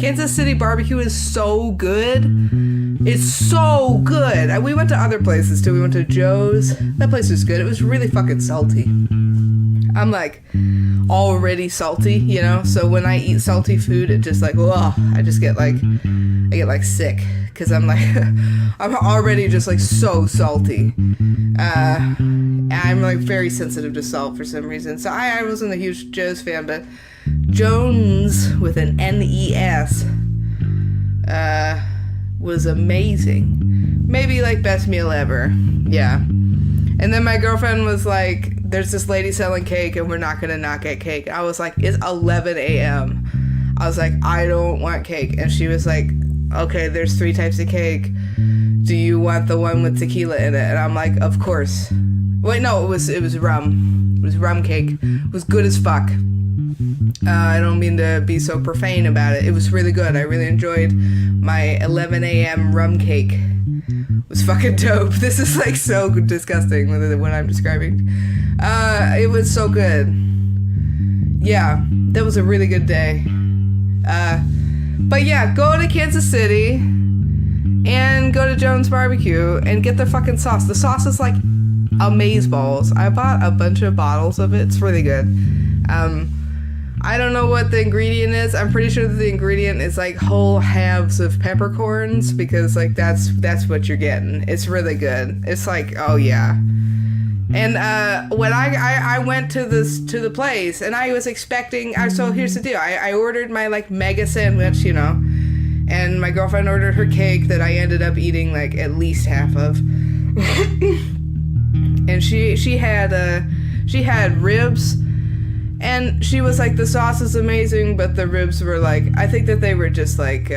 Speaker 1: Kansas City barbecue is so good. It's so good. We went to other places too. We went to Joe's. That place was good. It was really fucking salty. I'm like already salty, so when I eat salty food, it just like, oh, I get like sick, because I'm like, I'm already just like so salty. I'm like very sensitive to salt for some reason. So I wasn't a huge Joe's fan, but Jones with an N-E-S was amazing. Maybe like best meal ever. Yeah. And then my girlfriend was like, there's this lady selling cake and we're not gonna not get cake. I was like, it's 11 a.m. I was like, I don't want cake. And she was like, okay, there's 3 types of cake. Do you want the one with tequila in it? And I'm like, of course. Wait, no, it was rum. It was rum cake. It was good as fuck. I don't mean to be so profane about it. It was really good. I really enjoyed my 11 a.m. rum cake. It was fucking dope. This is like so disgusting when I'm describing. It was so good. Yeah, that was a really good day. But yeah, go to Kansas City and go to Jones BBQ and get the fucking sauce. The sauce is like amazeballs. I bought a bunch of bottles of it. It's really good. I don't know what the ingredient is. I'm pretty sure that the ingredient is like whole halves of peppercorns, because like that's what you're getting. It's really good. It's like, oh yeah. And when I went to the place, and I was expecting, so here's the deal. I ordered my like mega sandwich, you know, and my girlfriend ordered her cake that I ended up eating like at least half of. And she had ribs. And she was like, the sauce is amazing, but the ribs were like, I think that they were just like,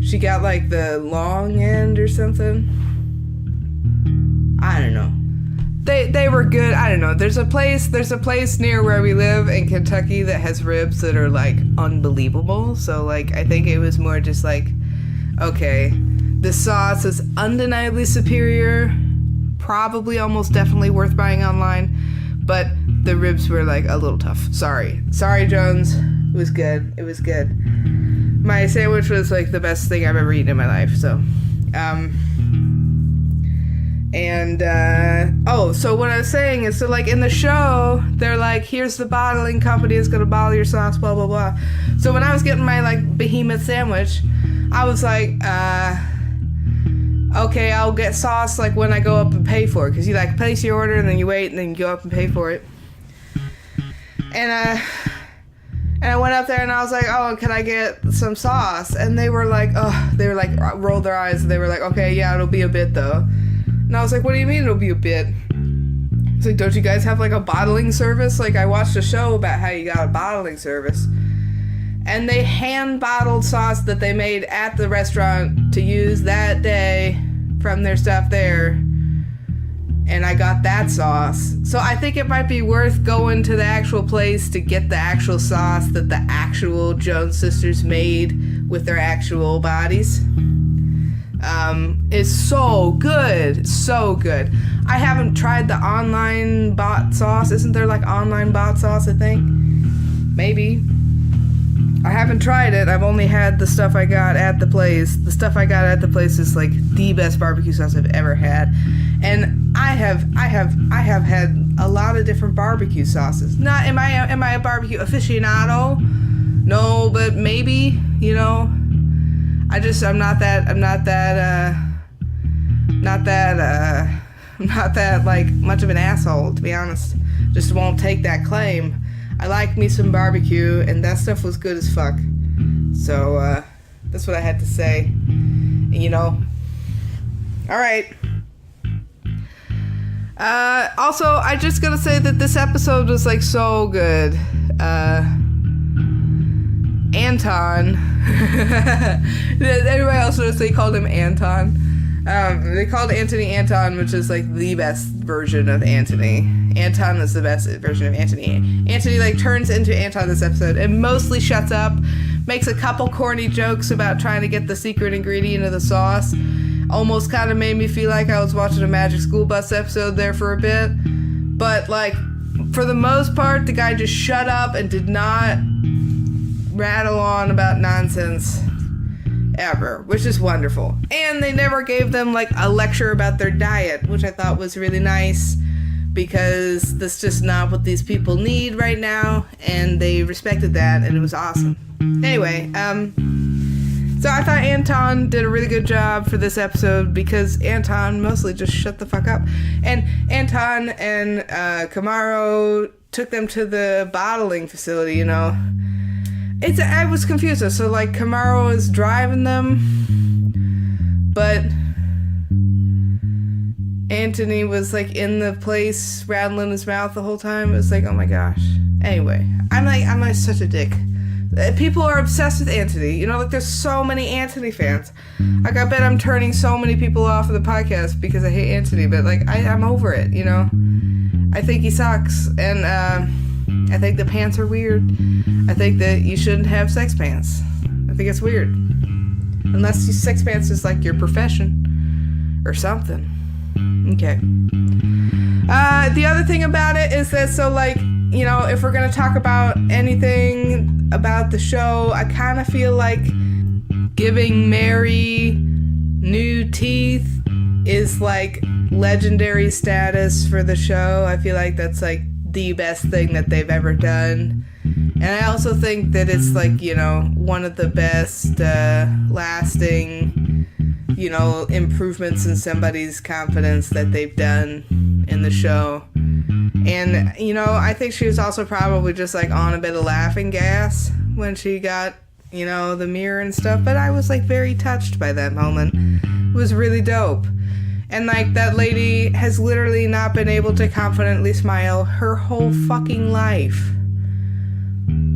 Speaker 1: she got like the long end or something. I don't know. They were good. I don't know. There's a place near where we live in Kentucky that has ribs that are like unbelievable. So like, I think it was more just like, okay, the sauce is undeniably superior, probably almost definitely worth buying online, but the ribs were like a little tough. Sorry, Jones. It was good. My sandwich was like the best thing I've ever eaten in my life. So, so what I was saying is, so like in the show, they're like, here's the bottling company is gonna bottle your sauce, blah blah blah. So when I was getting my like behemoth sandwich, I was like, okay, I'll get sauce like when I go up and pay for it, because you like place your order and then you wait and then you go up and pay for it. And I went up there and I was like, oh, can I get some sauce? And they were like, rolled their eyes, and they were like, okay, yeah, it'll be a bit though. And I was like, what do you mean it'll be a bit? It's like, don't you guys have like a bottling service? Like, I watched a show about how you got a bottling service. And they hand bottled sauce that they made at the restaurant to use that day from their stuff there. And I got that sauce. So I think it might be worth going to the actual place to get the actual sauce that the actual Jones sisters made with their actual bodies. It's so good. So good. I haven't tried the online bot sauce. Isn't there like online bot sauce, I think? Maybe. I haven't tried it. I've only had the stuff I got at the place. The stuff I got at the place is like the best barbecue sauce I've ever had. And I have had a lot of different barbecue sauces. Not am I a barbecue aficionado? No, but maybe, you know. I'm not that like much of an asshole, to be honest. Just won't take that claim. I like me some barbecue, and that stuff was good as fuck. So, that's what I had to say. You know. Alright. Also, I just gotta say that this episode was, like, so good. Anton. Everybody else noticed they called him Anton. They called Anthony Anton, which is, like, the best version of Anthony. Anton is the best version of Anthony. Anthony, like, turns into Anton this episode and mostly shuts up, makes a couple corny jokes about trying to get the secret ingredient of the sauce. Almost kind of made me feel like I was watching a Magic School Bus episode there for a bit. But, like, for the most part, the guy just shut up and did not rattle on about nonsense ever, which is wonderful. And they never gave them, like, a lecture about their diet, which I thought was really nice, because that's just not what these people need right now, and they respected that, and it was awesome. Anyway, so I thought Anton did a really good job for this episode, because Anton mostly just shut the fuck up. And Anton and Camaro took them to the bottling facility, you know. I was confused. So, like, Camaro is driving them, but Anthony was, like, in the place rattling his mouth the whole time. It was like, oh my gosh. Anyway, I'm like such a dick. People are obsessed with Anthony. You know, like, there's so many Anthony fans. Like, I bet I'm turning so many people off of the podcast because I hate Anthony, but, like, I'm over it, you know? I think he sucks, and, I think the pants are weird. I think that you shouldn't have sex pants. I think it's weird. Unless sex pants is, like, your profession or something. Okay. The other thing about it is that, so, like, you know, if we're going to talk about anything about the show, I kind of feel like giving Mary new teeth is, like, legendary status for the show. I feel like that's, like, the best thing that they've ever done. And I also think that it's like, you know, one of the best lasting, you know, improvements in somebody's confidence that they've done in the show. And, you know, I think she was also probably just like on a bit of laughing gas when she got, you know, the mirror and stuff. But I was like very touched by that moment. It was really dope. And like that lady has literally not been able to confidently smile her whole fucking life.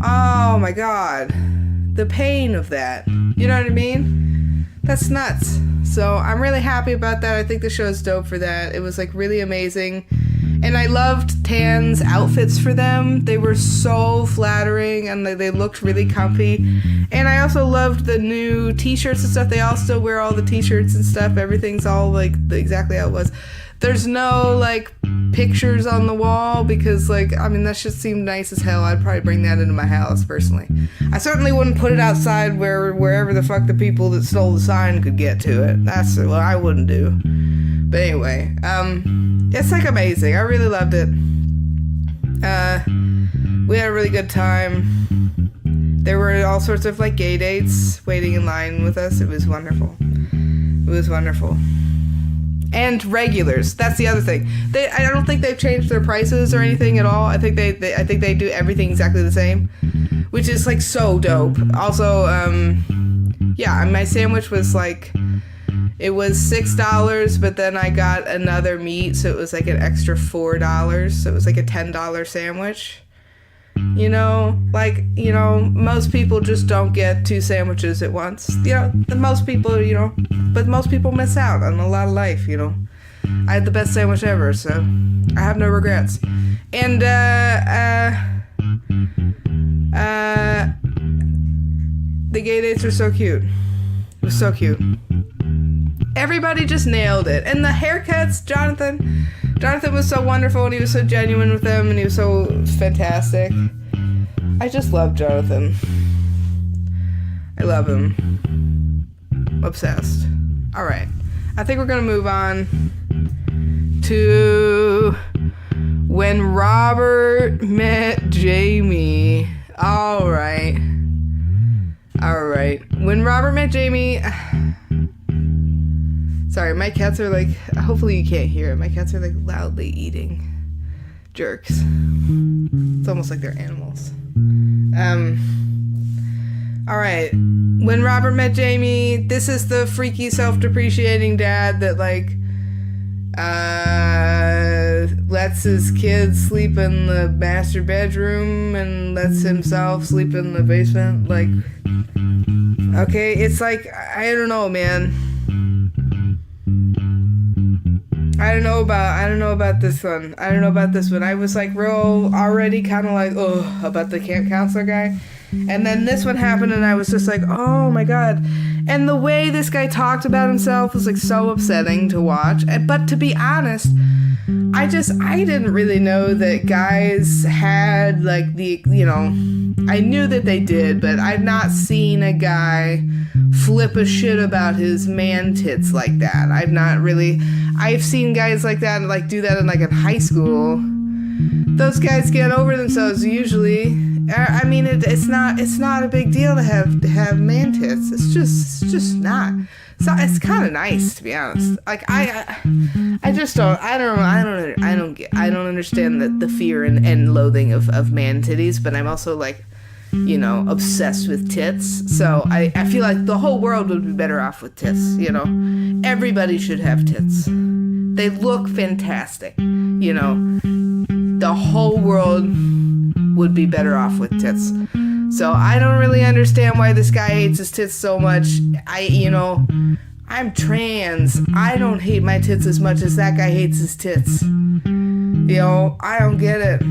Speaker 1: Oh my god. The pain of that. You know what I mean? That's nuts. So I'm really happy about that. I think the show's dope for that. It was like really amazing. And I loved Tan's outfits for them. They were so flattering and they looked really comfy. And I also loved the new t-shirts and stuff. They all still wear all the t-shirts and stuff. Everything's all like exactly how it was. There's no like pictures on the wall because like, I mean, that shit seemed nice as hell. I'd probably bring that into my house personally. I certainly wouldn't put it outside wherever the fuck the people that stole the sign could get to it. That's what I wouldn't do. But anyway, it's like amazing. I really loved it. We had a really good time. There were all sorts of like gay dates waiting in line with us. It was wonderful. It was wonderful. And regulars. That's the other thing. I don't think they've changed their prices or anything at all. I think they do everything exactly the same, which is like so dope. Also, yeah, my sandwich was like, it was $6, but then I got another meat, so it was like an extra $4. So it was like a $10 sandwich. You know, like, you know, most people just don't get 2 sandwiches at once. You know, most people, you know, but most people miss out on a lot of life, you know. I had the best sandwich ever, so I have no regrets. And, the gay dates were so cute. It was so cute. Everybody just nailed it. And the haircuts, Jonathan was so wonderful, and he was so genuine with them, and he was so fantastic. I just love Jonathan. I love him. Obsessed. Alright. I think we're gonna move on to When Robert Met Jamie. Alright. When Robert Met Jamie... Sorry, my cats are like... Hopefully you can't hear it. My cats are like loudly eating jerks. It's almost like they're animals. Alright. When Robert Met Jamie, this is the freaky self-depreciating dad that like lets his kids sleep in the master bedroom and lets himself sleep in the basement. Like, okay, it's like, I don't know, man. I don't know about this one. I was like real already kind of like, oh, about the camp counselor guy. And then this one happened and I was just like, oh my god. And the way this guy talked about himself was like so upsetting to watch. But to be honest, I didn't really know that guys had like the, you know, I knew that they did, but I've not seen a guy flip a shit about his man tits like that. I've seen guys like that like do that in high school. Those guys get over themselves usually. I mean, it's not a big deal to have man tits. It's just not. So it's kind of nice, to be honest. Like I just don't understand the fear and loathing of man titties, but I'm also like, you know, obsessed with tits. So I feel like the whole world would be better off with tits, you know. Everybody should have tits. They look fantastic, you know. The whole world would be better off with tits. So I don't really understand why this guy hates his tits so much. I'm trans. I don't hate my tits as much as that guy hates his tits. You know, I don't get it.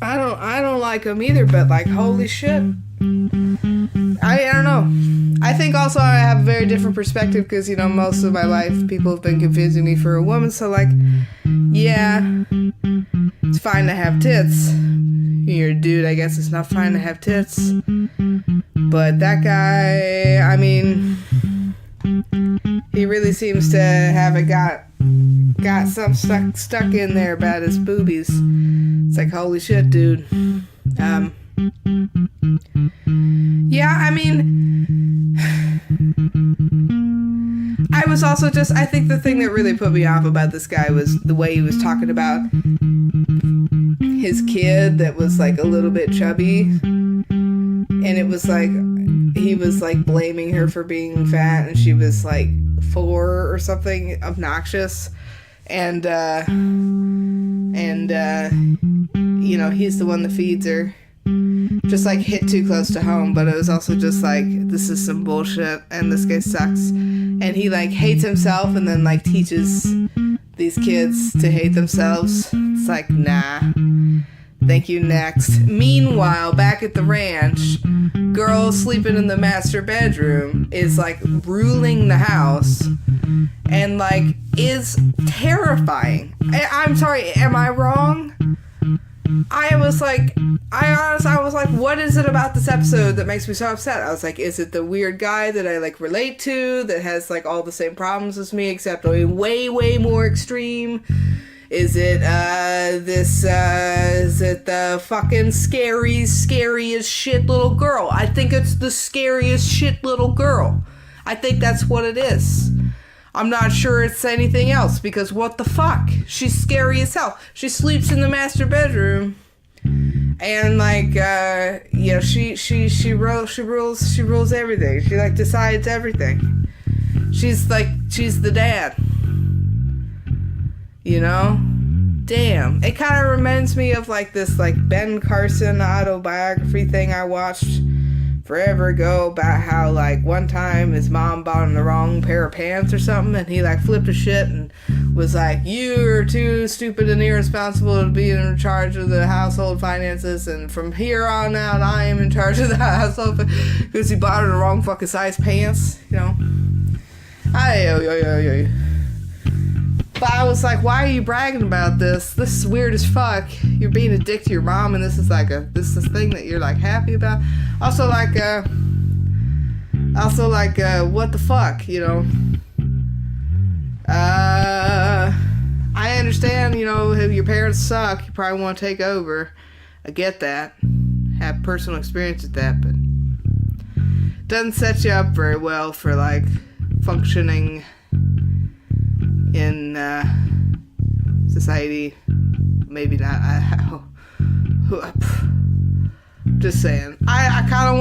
Speaker 1: I don't like them either, but like, holy shit. I don't know. I think also I have a very different perspective because, you know, most of my life people have been confusing me for a woman. So like, yeah, it's fine to have tits. You're a dude, I guess it's not fine to have tits. But that guy, I mean, he really seems to have got something stuck in there about his boobies. It's like, holy shit, dude. Yeah, I mean, I was also just, I think the thing that really put me off about this guy was the way he was talking about his kid that was like a little bit chubby. And it was like, he was like blaming her for being fat, and she was like 4 or something, obnoxious. And you know, he's the one that feeds her. Just like hit too close to home, but it was also just like, this is some bullshit and this guy sucks. And he like hates himself and then like teaches these kids to hate themselves. It's like, nah. Thank you, next. Meanwhile, back at the ranch, girl sleeping in the master bedroom is like ruling the house and like is terrifying. I'm sorry, am I wrong? I was like, what is it about this episode that makes me so upset? I was like, is it the weird guy that I like relate to that has like all the same problems as me except way, way more extreme? Is it is it the fucking scariest shit little girl? I think it's the scariest shit little girl. I think that's what it is. I'm not sure it's anything else, because what the fuck? She's scary as hell. She sleeps in the master bedroom, and like you know, she rules everything. She like decides everything. She's the dad. You know? Damn. It kind of reminds me of like this like Ben Carson autobiography thing I watched forever ago about how like one time his mom bought him the wrong pair of pants or something, and he like flipped a shit and was like, you're too stupid and irresponsible to be in charge of the household finances, and from here on out I am in charge of the household, because he bought her the wrong fucking size pants, you know. But I was like, why are you bragging about this? This is weird as fuck. You're being a dick to your mom, and this is this thing that you're like happy about. Also like what the fuck, you know? I understand, you know, if your parents suck, you probably want to take over. I get that. Have personal experience with that, but doesn't set you up very well for like functioning in society. Maybe not. Just saying. I kind of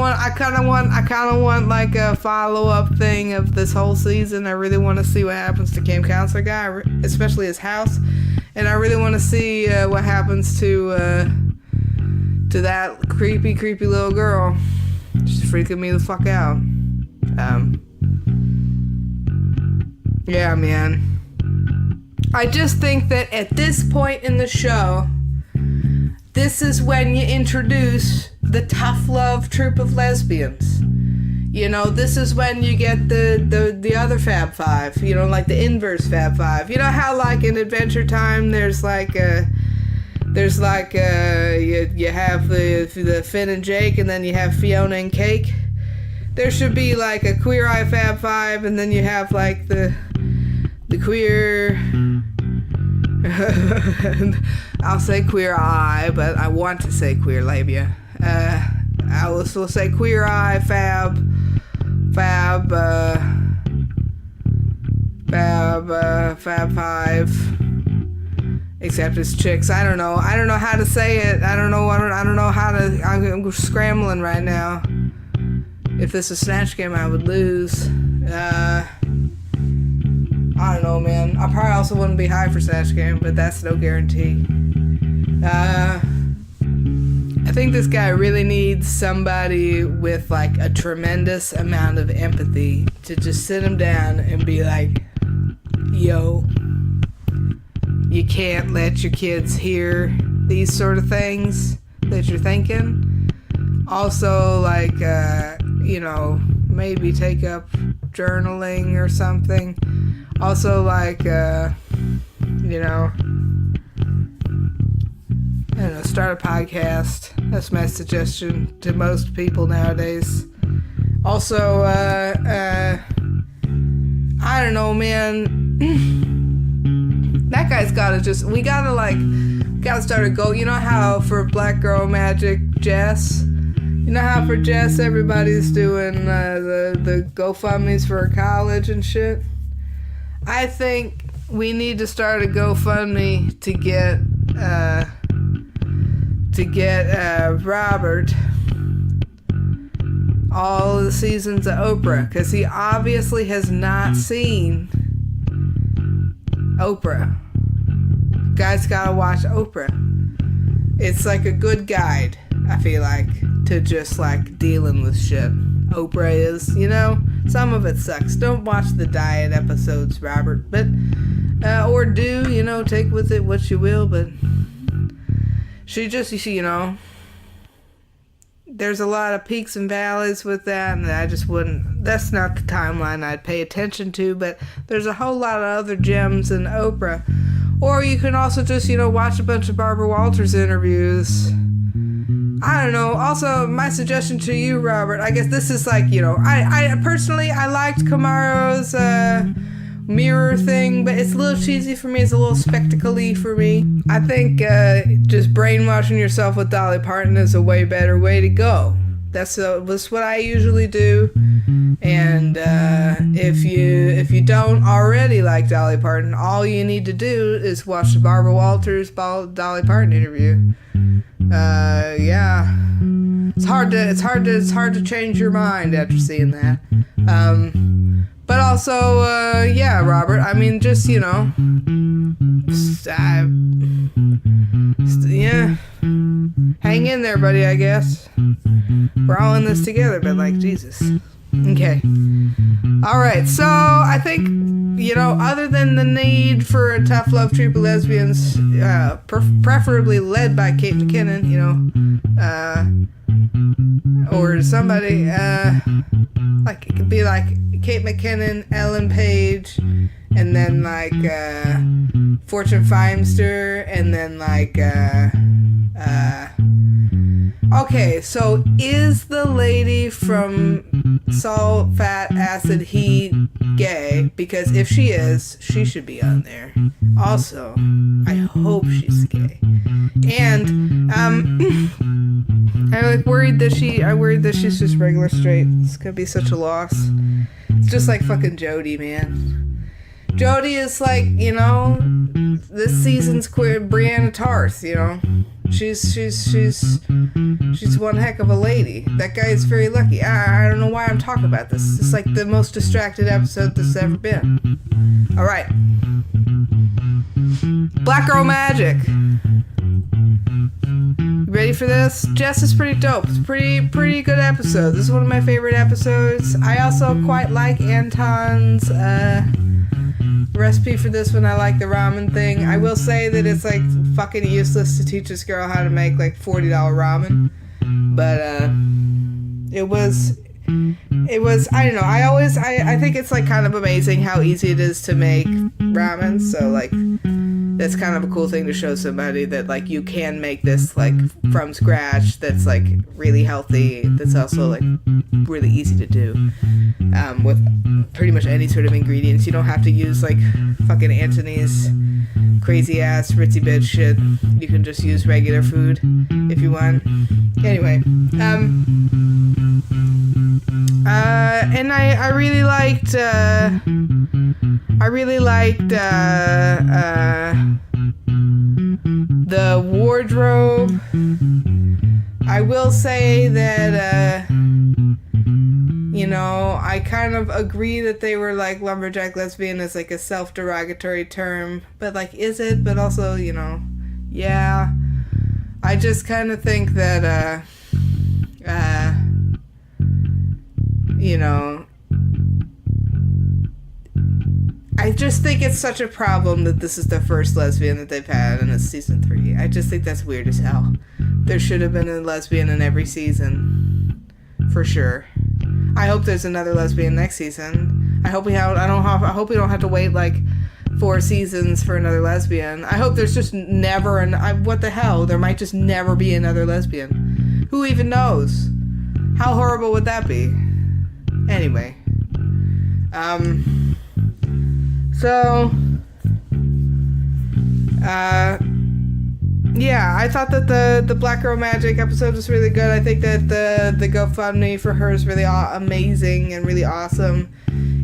Speaker 1: want like a follow-up thing of this whole season. I really want to see what happens to Camp Counselor guy, especially his house, and I really want to see what happens to that creepy little girl. She's freaking me the fuck out. Yeah, man. I just think that at this point in the show, this is when you introduce the tough love troop of lesbians. You know, this is when you get the other Fab Five, you know, like the inverse Fab Five. You know how like in Adventure Time you have the Finn and Jake, and then you have Fiona and Cake? There should be like a Queer Eye Fab Five, and then you have like the queer... I'll say Queer Eye, but I want to say Queer Labia. I will still say Queer Eye, Fab 5. Except it's chicks. I don't know how to say it. I don't know how to. I'm scrambling right now. If this is Snatch Game, I would lose. I don't know, man. I probably also wouldn't be high for Snatch Game, but that's no guarantee. I think this guy really needs somebody with like a tremendous amount of empathy to just sit him down and be like, yo, you can't let your kids hear these sort of things that you're thinking. Also, like, you know, maybe take up journaling or something. Also, like, you know, I don't know, start a podcast. That's my suggestion to most people nowadays. Also, I don't know, man. That guy's gotta we gotta Gotta start a goal. You know how for Black Girl Magic Jess, you know how for Jess everybody's doing the GoFundMes for her college and shit? I think we need to start a GoFundMe to get Robert all the seasons of Oprah, because he obviously has not seen Oprah. Guys gotta watch Oprah. It's like a good guide, I feel like, to just like dealing with shit. Oprah is, you know, some of it sucks. Don't watch the diet episodes, Robert, but or do, you know, take with it what you will, but she just, you know, there's a lot of peaks and valleys with that, and I just wouldn't, that's not the timeline I'd pay attention to, but there's a whole lot of other gems in Oprah. Or you can also just, you know, watch a bunch of Barbara Walters interviews. I don't know. Also, my suggestion to you, Robert, I guess this is like, you know, I personally, I liked Kamaro's mirror thing, but it's a little cheesy for me. It's a little spectacle-y for me. I think just brainwashing yourself with Dolly Parton is a way better way to go. That's what I usually do. And if you don't already like Dolly Parton, all you need to do is watch the Barbara Walters Dolly Parton interview. Yeah, it's hard to change your mind after seeing that. But also, yeah, Robert, I mean, just, you know, yeah, hang in there, buddy, I guess. We're all in this together, but like, Jesus. Okay. Alright, so I think, you know, other than the need for a tough love triple lesbians, preferably led by Kate McKinnon, you know, or somebody, like, it could be like Kate McKinnon, Ellen Page, and then like, Fortune Feimster, and then like, okay, so is the lady from Salt, Fat, Acid, Heat gay? Because if she is, she should be on there. Also, I hope she's gay. And I worried that she's just regular straight. It's gonna be such a loss. It's just like fucking Jodie, man. Jodie is like, you know, this season's queer Brianna Tarth, you know. She's one heck of a lady. That guy is very lucky. I don't know why I'm talking about this. It's like the most distracted episode that's ever been. Alright. Black Girl Magic. You ready for this? Jess is pretty dope. It's a pretty good episode. This is one of my favorite episodes. I also quite like Anton's recipe for this one. I like the ramen thing. I will say that it's like fucking useless to teach this girl how to make like $40 ramen, but it was I don't know, I think it's like kind of amazing how easy it is to make ramen. So like that's kind of a cool thing to show somebody that like you can make this like from scratch, that's like really healthy, that's also like really easy to do with pretty much any sort of ingredients. You don't have to use like fucking Antony's crazy ass ritzy bitch shit. You can just use regular food if you want. Anyway, and I really liked the wardrobe. I will say that you know, I kind of agree that they were like lumberjack lesbian is like a self-derogatory term, but like, is it? But also, you know, yeah. I just kind of think that you know, I just think it's such a problem that this is the first lesbian that they've had and it's season 3. I just think that's weird as hell. There should have been a lesbian in every season, for sure. I hope there's another lesbian next season. I hope we don't have to wait like 4 seasons for another lesbian. I hope there's just never what the hell? There might just never be another lesbian. Who even knows? How horrible would that be? Anyway. So Yeah, I thought that the Black Girl Magic episode was really good. I think that the GoFundMe for her is really amazing and really awesome.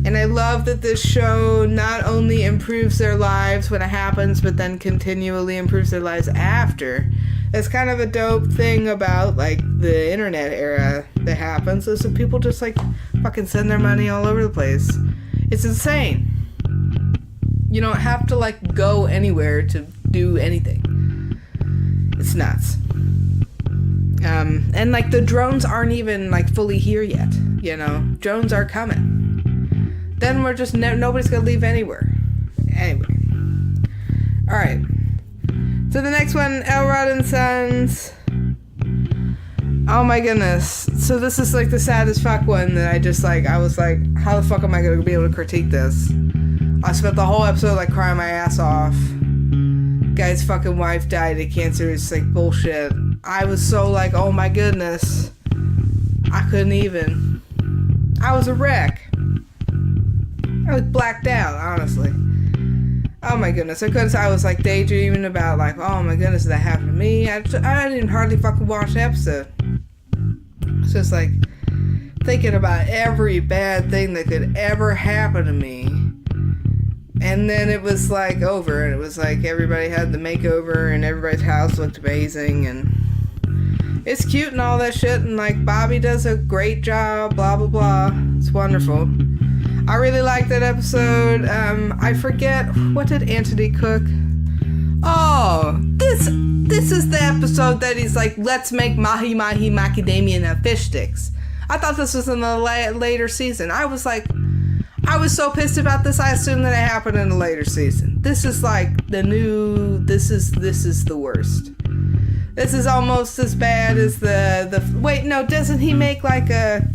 Speaker 1: And I love that this show not only improves their lives when it happens, but then continually improves their lives after. It's kind of a dope thing about, like, the internet era that happens is that people just, like, fucking send their money all over the place. It's insane. You don't have to, like, go anywhere to do anything. It's nuts. And, like, the drones aren't even, like, fully here yet, you know? Drones are coming. Then we're just, nobody's gonna leave anywhere. Anyway. Alright. So the next one, Elrod and Sons. Oh my goodness. So this is like the saddest fuck one that I was like, how the fuck am I gonna be able to critique this? I spent the whole episode like crying my ass off. Guy's fucking wife died of cancer. It's like bullshit. I was so like, oh my goodness. I couldn't even. I was a wreck. I was blacked out, honestly. Oh my goodness. I was like daydreaming about like, oh my goodness, that happened to me. I didn't hardly fucking watch the episode. It's just like thinking about every bad thing that could ever happen to me. And then it was like over, and it was like everybody had the makeover and everybody's house looked amazing and it's cute and all that shit, and like Bobby does a great job, blah blah blah. It's wonderful. I really liked that episode. I forget, what did Anthony cook? Oh, this is the episode that he's like, let's make mahi mahi macadamia nut fish sticks. I thought this was in the later season. I was so pissed about this. I assumed that it happened in the later season. This is like the new, this is the worst. This is almost as bad as the wait, no, doesn't he make like a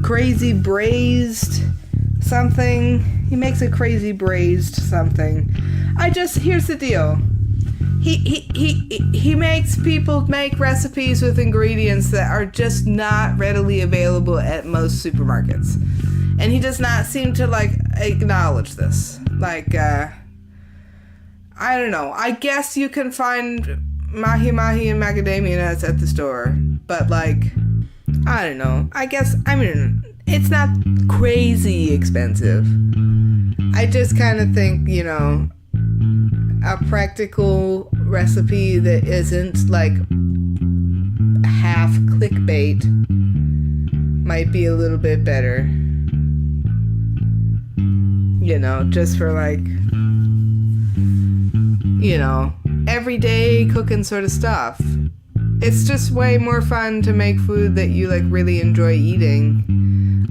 Speaker 1: crazy braised something? He makes a crazy braised something. Here's the deal. He makes people make recipes with ingredients that are just not readily available at most supermarkets. And he does not seem to like acknowledge this. Like, I don't know. I guess you can find mahi mahi and macadamia nuts at the store. But like, I don't know. It's not crazy expensive. I just kind of think, you know, a practical recipe that isn't like half clickbait might be a little bit better. You know, just for like, you know, everyday cooking sort of stuff. It's just way more fun to make food that you like really enjoy eating.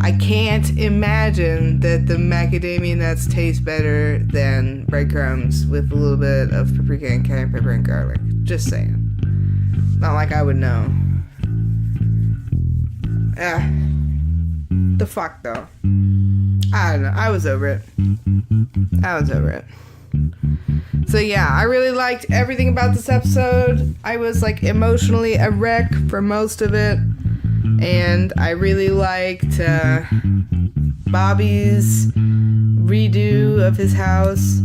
Speaker 1: I can't imagine that the macadamia nuts taste better than breadcrumbs with a little bit of paprika and cayenne pepper and garlic. Just saying. Not like I would know. The fuck though. I don't know. I was over it. So yeah, I really liked everything about this episode. I was like emotionally a wreck for most of it. And I really liked Bobby's redo of his house.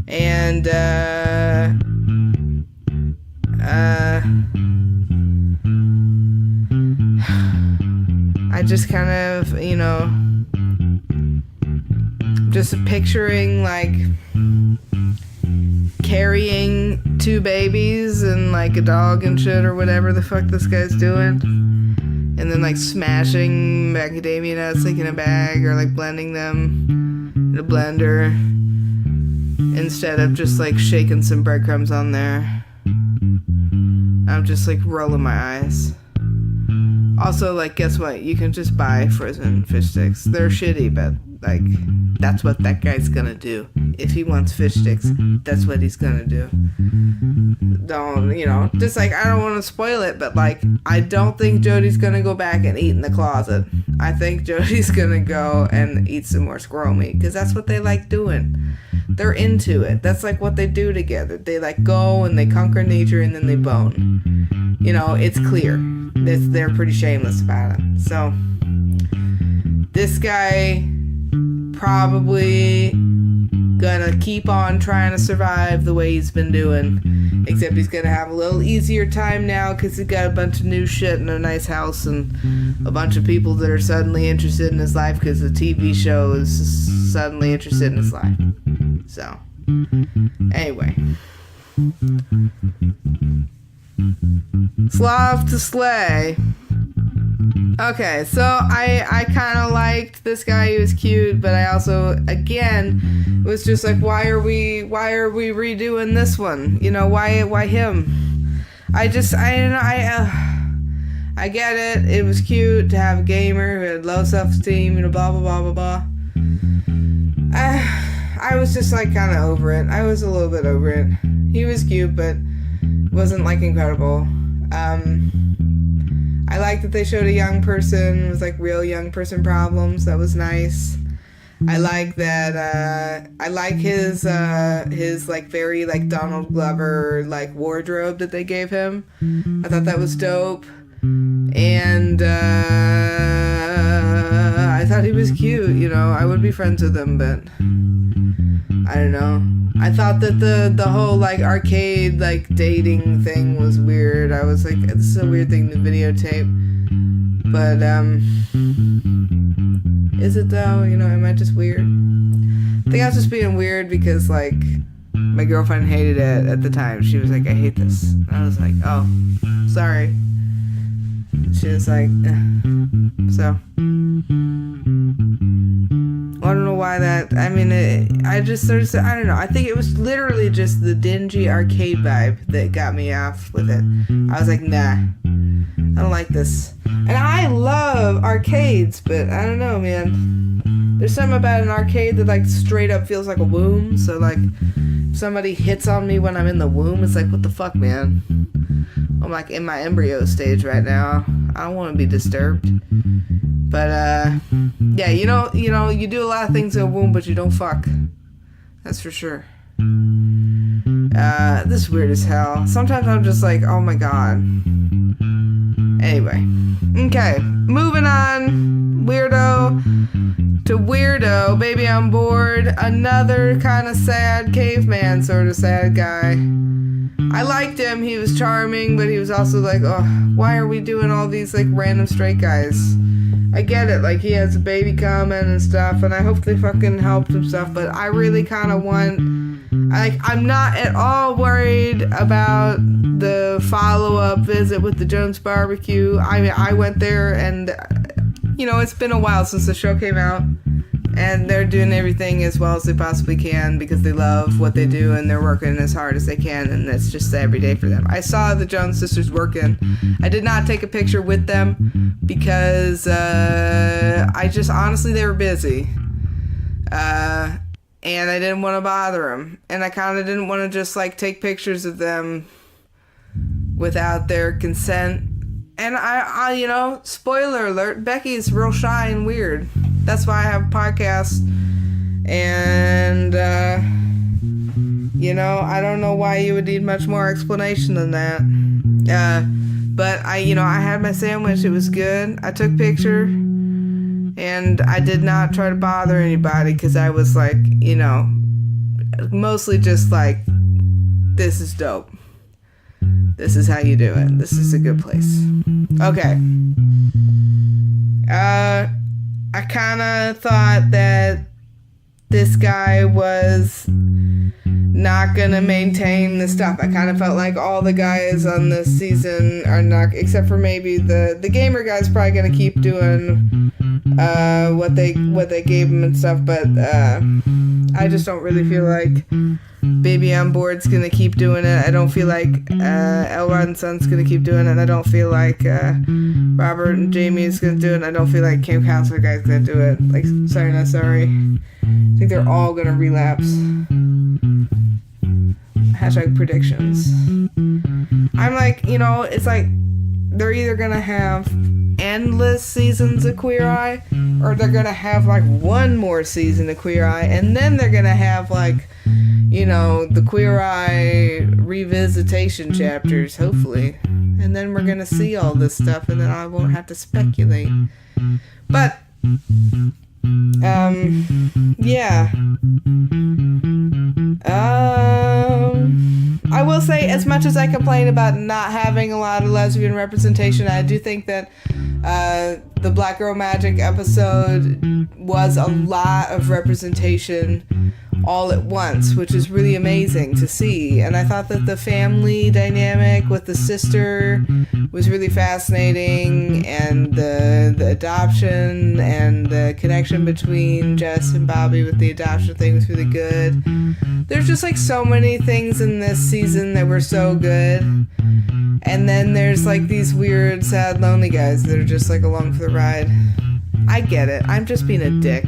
Speaker 1: And I just kind of, you know, just picturing like carrying two babies and like a dog and shit or whatever the fuck this guy's doing. And then like smashing macadamia nuts like in a bag or like blending them in a blender instead of just like shaking some breadcrumbs on there. I'm just like rolling my eyes. Also, like, guess what? You can just buy frozen fish sticks. They're shitty, but like, that's what that guy's gonna do. If he wants fish sticks, that's what he's gonna do. Don't, you know, just like, I don't want to spoil it, but like, I don't think Jody's gonna go back and eat in the closet. I think Jody's gonna go and eat some more squirrel meat, because that's what they like doing. They're into it. That's like what they do together. They like go and they conquer nature and then they bone. You know, it's clear. They're pretty shameless about it. So, this guy probably gonna keep on trying to survive the way he's been doing, Except he's gonna have a little easier time now because he's got a bunch of new shit and a nice house and a bunch of people that are suddenly interested in his life because the TV show is suddenly interested in his life. So, anyway. Slav to slay. Okay, so I kind of liked this guy. He was cute, but I also, again, was just like, why are we redoing this one? You know, why him? I get it. It was cute to have a gamer who had low self-esteem, you know, blah blah blah blah blah. I was just like kind of over it. I was a little bit over it. He was cute, but wasn't like incredible. I like that they showed a young person with like real young person problems. That was nice. I like that. I like his like very like Donald Glover like wardrobe that they gave him. I thought that was dope. And I thought he was cute. You know, I would be friends with him, but I don't know. I thought that the whole like arcade like dating thing was weird. I was like, this is a weird thing to videotape. But is it though? You know, am I just weird? I think I was just being weird because like my girlfriend hated it at the time. She was like, I hate this. And I was like, oh, sorry. She was like, so. I don't know why that, I mean, I just sort of, I don't know. I think it was literally just the dingy arcade vibe that got me off with it. I was like, nah, I don't like this. And I love arcades, but I don't know, man. There's something about an arcade that like straight up feels like a womb. So like, if somebody hits on me when I'm in the womb, it's like, what the fuck, man? I'm like in my embryo stage right now. I don't want to be disturbed. But yeah, you know, you do a lot of things in a womb, but you don't fuck. That's for sure. This is weird as hell. Sometimes I'm just like, oh my god. Anyway, okay, moving on. Weirdo to weirdo. Baby on board. Another kind of sad caveman, sort of sad guy. I liked him. He was charming, but he was also like, oh, why are we doing all these like random straight guys? I get it, like he has a baby coming and stuff, and I hope they fucking helped him stuff, but I really kind of I'm not at all worried about the follow-up visit with the Jones BBQ. I mean, I went there and, you know, it's been a while since the show came out, and they're doing everything as well as they possibly can because they love what they do and they're working as hard as they can, and it's just every day for them. I saw the Jones sisters working. I did not take a picture with them because I just, honestly, they were busy. And I didn't want to bother them. And I kind of didn't want to just, like, take pictures of them without their consent. And I you know, spoiler alert, Becky's real shy and weird. That's why I have a podcast. And, you know, I don't know why you would need much more explanation than that. But I had my sandwich. It was good. I took a picture. And I did not try to bother anybody because I was like, you know, mostly just like, this is dope. This is how you do it. This is a good place. Okay. I kind of thought that this guy was not gonna maintain the stuff. I kind of felt like all the guys on this season are not, except for maybe the gamer guy's probably gonna keep doing what they gave him and stuff, but I just don't really feel like Baby on Board's gonna keep doing it. I don't feel like Elrod and Son's gonna keep doing it. I don't feel like Robert and Jamie is gonna do it. I don't feel like Camp Counselor guy's gonna do it. Like, sorry, not sorry. I think they're all gonna relapse. Hashtag predictions. I'm like, you know, it's like they're either gonna have endless seasons of Queer Eye, or they're gonna have like one more season of Queer Eye, and then they're gonna have like, you know, the Queer Eye revisitation chapters, hopefully, and then we're gonna see all this stuff, and then I won't have to speculate. But yeah. I will say, as much as I complain about not having a lot of lesbian representation, I do think that the Black Girl Magic episode was a lot of representation all at once, which is really amazing to see. And I thought that the family dynamic with the sister was really fascinating, and the adoption and the connection between Jess and Bobby with the adoption thing was really good. There's just like so many things in this season that were so good. And then there's like these weird, sad, lonely guys that are just like along for the ride. I get it. I'm just being a dick.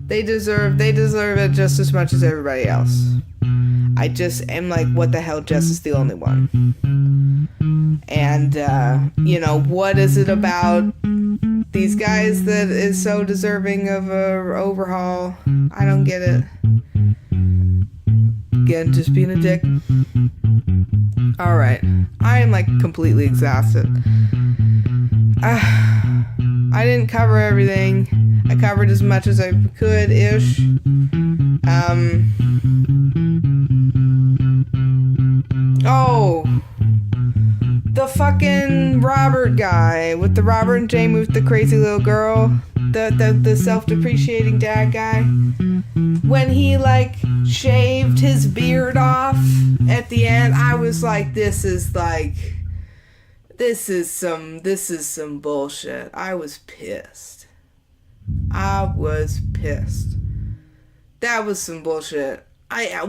Speaker 1: They deserve it just as much as everybody else. I just am like, what the hell, Jess is the only one. And, what is it about these guys that is so deserving of a overhaul? I don't get it. Again, just being a dick. Alright. I am like completely exhausted. I didn't cover everything. I covered as much as I could-ish. The fucking Robert guy with the Robert and Jamie with the crazy little girl. The self-depreciating dad guy. When he, like, shaved his beard off at the end, I was like, this is some bullshit. I was pissed. That was some bullshit. I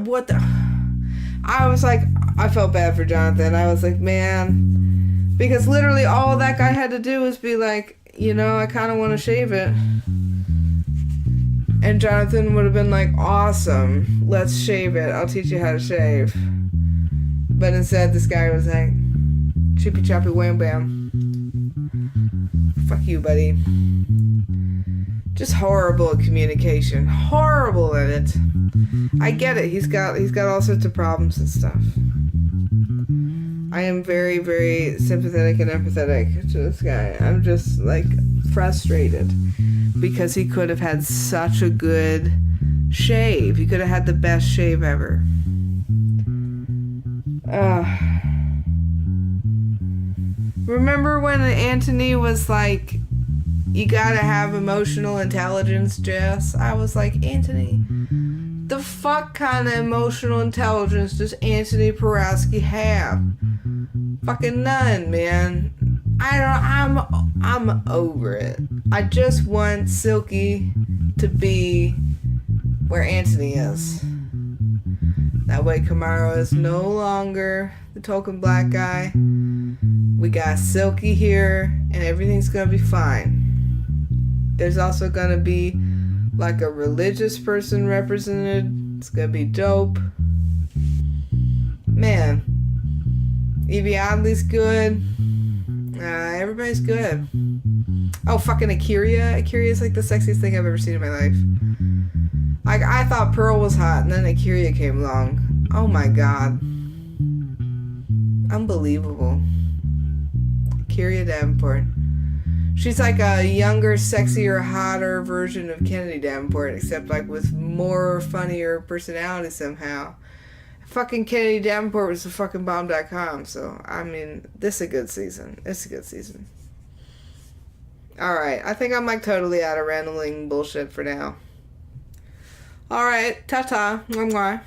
Speaker 1: was like, I felt bad for Jonathan. I was like, man, because literally all that guy had to do was be like, I kind of want to shave it. And Jonathan would have been like, awesome, let's shave it. I'll teach you how to shave. But instead, this guy was like, chippy choppy wham bam. Fuck you, buddy. Just horrible at communication. Horrible at it. I get it. He's got all sorts of problems and stuff. I am very, very sympathetic and empathetic to this guy. I'm just, like, frustrated. Because he could have had such a good shave. He could have had the best shave ever. Remember when Anthony was like, you gotta have emotional intelligence, Jess? I was like, Anthony, the fuck kind of emotional intelligence does Anthony Porowski have? Fucking none, man. I'm over it. I just want Silky to be where Anthony is. That way Kamara is no longer the token black guy. We got Silky here, and everything's gonna be fine. There's also gonna be like a religious person represented. It's gonna be dope. Man, Evie Oddly's good. Everybody's good. Oh, fucking Akira. Akira is like the sexiest thing I've ever seen in my life. Like, I thought Pearl was hot, and then Akira came along. Oh my god. Unbelievable. Akira Davenport. She's like a younger, sexier, hotter version of Kennedy Davenport, except like with more funnier personality somehow. Fucking Kennedy Davenport was a fucking bomb.com, so, I mean, this is a good season. It's a good season. Alright, I think I'm like totally out of rambling bullshit for now. Alright, ta-ta. Mwah.